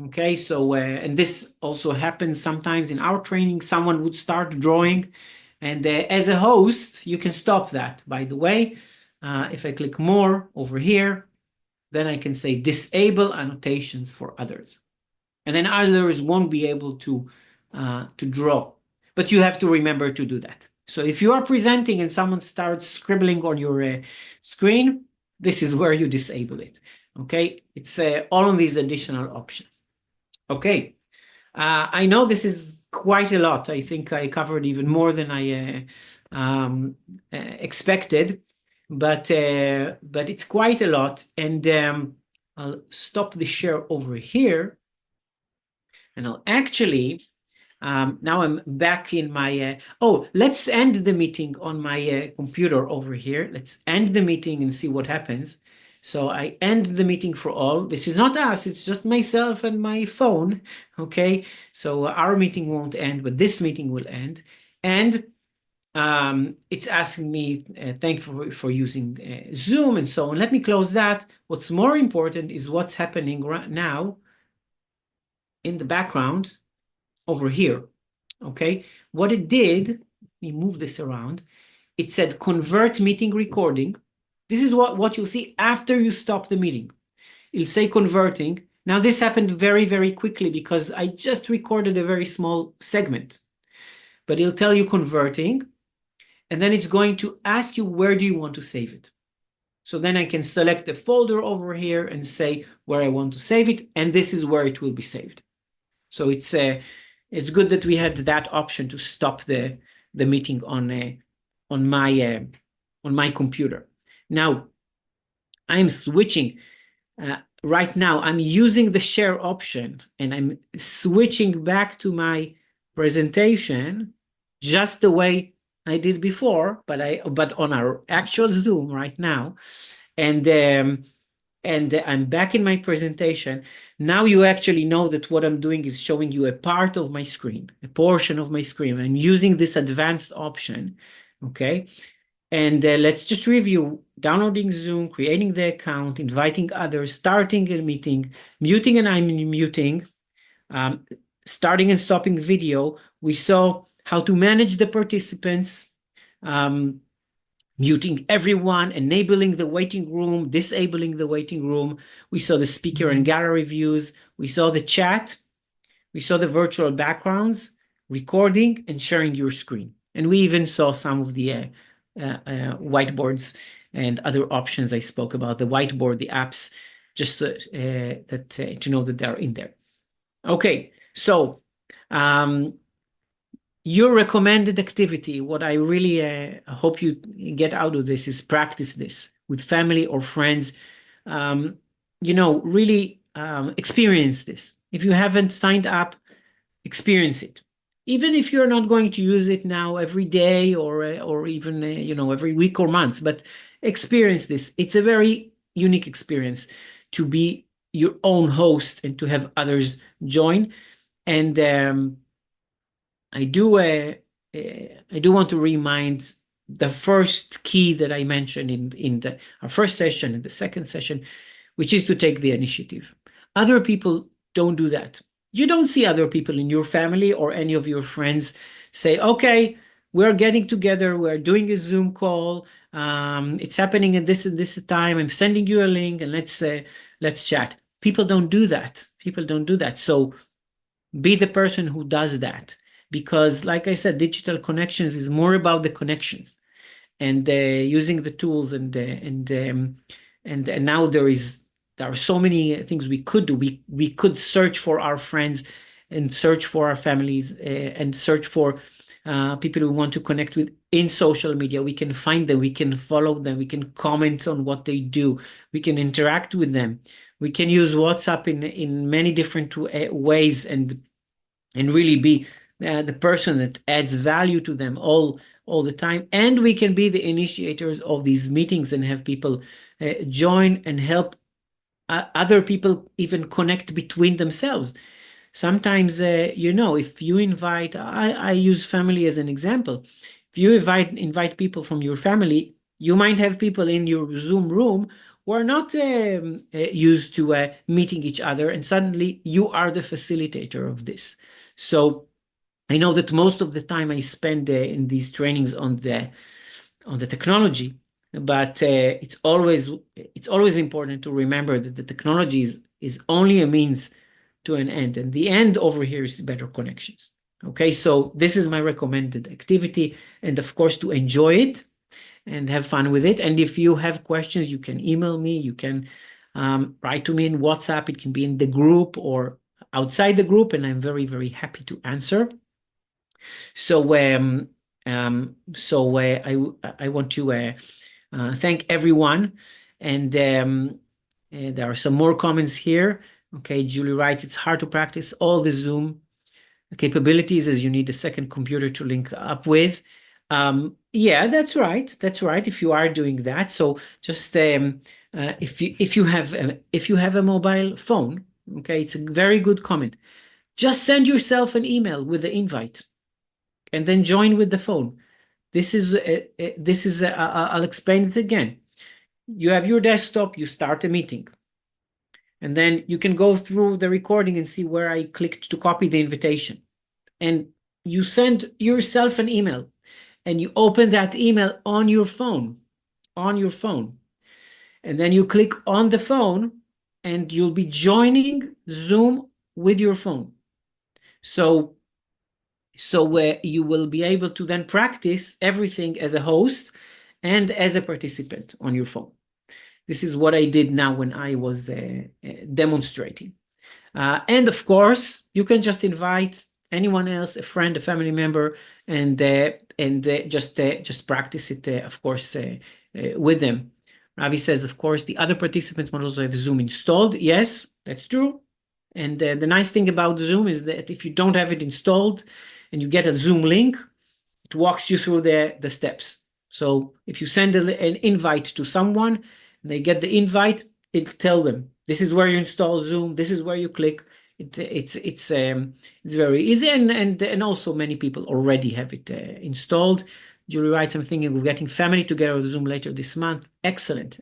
Okay, so and this also happens sometimes in our training. Someone would start drawing, and as a host, you can stop that. By the way, if I click more over here, then I can say disable annotations for others, and then others won't be able to draw. But you have to remember to do that. So if you are presenting and someone starts scribbling on your screen, this is where you disable it. Okay, it's all of these additional options. Okay, I know this is quite a lot. I think I covered even more than I expected, but it's quite a lot. And I'll stop the share over here, and I'll actually now I'm back in my. Let's end the meeting on my computer over here. Let's end the meeting and see what happens. So I end the meeting for all. This is not us, it's just myself and my phone, okay? So our meeting won't end, but this meeting will end. And it's asking me, thank you for using Zoom and so on. Let me close that. What's more important is what's happening right now in the background over here, okay? What it did, let me move this around. It said convert meeting recording. This is what you'll see after you stop the meeting. It'll say converting. Now this happened very, very quickly because I just recorded a very small segment. But it'll tell you converting, and then it's going to ask you where do you want to save it. So then I can select the folder over here and say where I want to save it, and this is where it will be saved. So it's good that we had that option to stop the meeting on my computer. Now, I'm switching. Right now, I'm using the share option, and I'm switching back to my presentation just the way I did before, but on our actual Zoom right now. And I'm back in my presentation. Now you actually know that what I'm doing is showing you a part of my screen, a portion of my screen. I'm using this advanced option, okay? And let's just review: downloading Zoom, creating the account, inviting others, starting a meeting, muting and unmuting, starting and stopping video. We saw how to manage the participants, muting everyone, enabling the waiting room, disabling the waiting room. We saw the speaker and gallery views. We saw the chat. We saw the virtual backgrounds, recording and sharing your screen. And we even saw some of the whiteboards and other options I spoke about, the whiteboard, the apps, just to know that they're in there. Okay, so your recommended activity, what I really hope you get out of this is practice this with family or friends. Really experience this. If you haven't signed up, experience it. Even if you're not going to use it now every day or even every week or month, but experience this. It's a very unique experience to be your own host and to have others join. And I do want to remind the first key that I mentioned in our first session and the second session, which is to take the initiative. Other people don't do that. You don't see other people in your family or any of your friends say, okay, we're getting together, we're doing a Zoom call, it's happening at this and this time, I'm sending you a link and let's chat. People don't do that. People don't do that. So be the person who does that. Because like I said, digital connections is more about the connections and using the tools and now there are so many things we could do. We could search for our friends and search for our families and search for people we want to connect with in social media. We can find them, we can follow them, we can comment on what they do, we can interact with them. We can use WhatsApp in many different ways and really be the person that adds value to them all the time. And we can be the initiators of these meetings and have people join and help other people even connect between themselves. Sometimes, if you invite, I use family as an example. If you invite people from your family, you might have people in your Zoom room who are not used to meeting each other, and suddenly you are the facilitator of this. So I know that most of the time I spend in these trainings on the technology, but it's always important to remember that the technology is only a means to an end, and the end over here is better connections. Okay, so this is my recommended activity, and of course to enjoy it and have fun with it. And if you have questions, you can email me, you can write to me in WhatsApp, it can be in the group or outside the group, and I'm very, very happy to answer. So I want to thank everyone, and there are some more comments here. Okay, Julie writes, it's hard to practice all the Zoom capabilities as you need a second computer to link up with. Yeah, that's right. That's right. If you are doing that, so just if you have a mobile phone, okay, it's a very good comment. Just send yourself an email with the invite, and then join with the phone. This is I'll explain it again. You have your desktop, you start a meeting, and then you can go through the recording and see where I clicked to copy the invitation, and you send yourself an email, and you open that email on your phone, and then you click on the phone, and you'll be joining Zoom with your phone. So you will be able to then practice everything as a host and as a participant on your phone. This is what I did now when I was demonstrating. And of course, you can just invite anyone else, a friend, a family member, and just practice it, of course, with them. Ravi says, of course, the other participants might also have Zoom installed. Yes, that's true. And the nice thing about Zoom is that if you don't have it installed and you get a Zoom link, it walks you through the steps. So if you send an invite to someone, and they get the invite, it'll tell them, this is where you install Zoom, this is where you click. It's very easy, and also many people already have it installed. Julie writes, I'm thinking of getting family together with Zoom later this month. Excellent,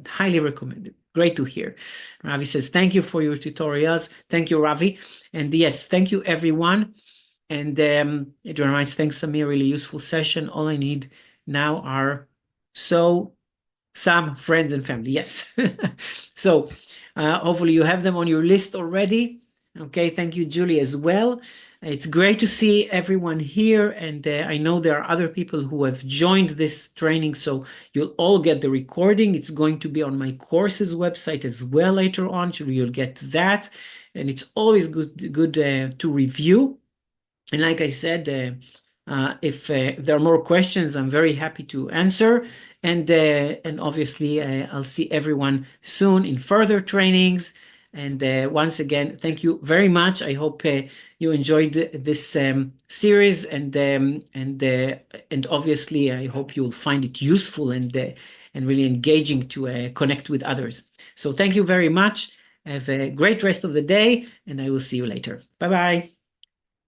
highly recommended. Great to hear. Ravi says, thank you for your tutorials. Thank you, Ravi. And yes, thank you, everyone. And Adrian writes, thanks, Samir, really useful session. All I need now are some friends and family. Yes. So hopefully you have them on your list already. Okay, thank you, Julie, as well. It's great to see everyone here, and I know there are other people who have joined this training, so you'll all get the recording. It's going to be on my courses website as well later on, so you'll get that, and it's always good to review. And like I said, If there are more questions, I'm very happy to answer. And obviously, I'll see everyone soon in further trainings. And once again, thank you very much. I hope you enjoyed this series, and obviously, I hope you'll find it useful and really engaging to connect with others. So thank you very much. Have a great rest of the day, and I will see you later. Bye-bye.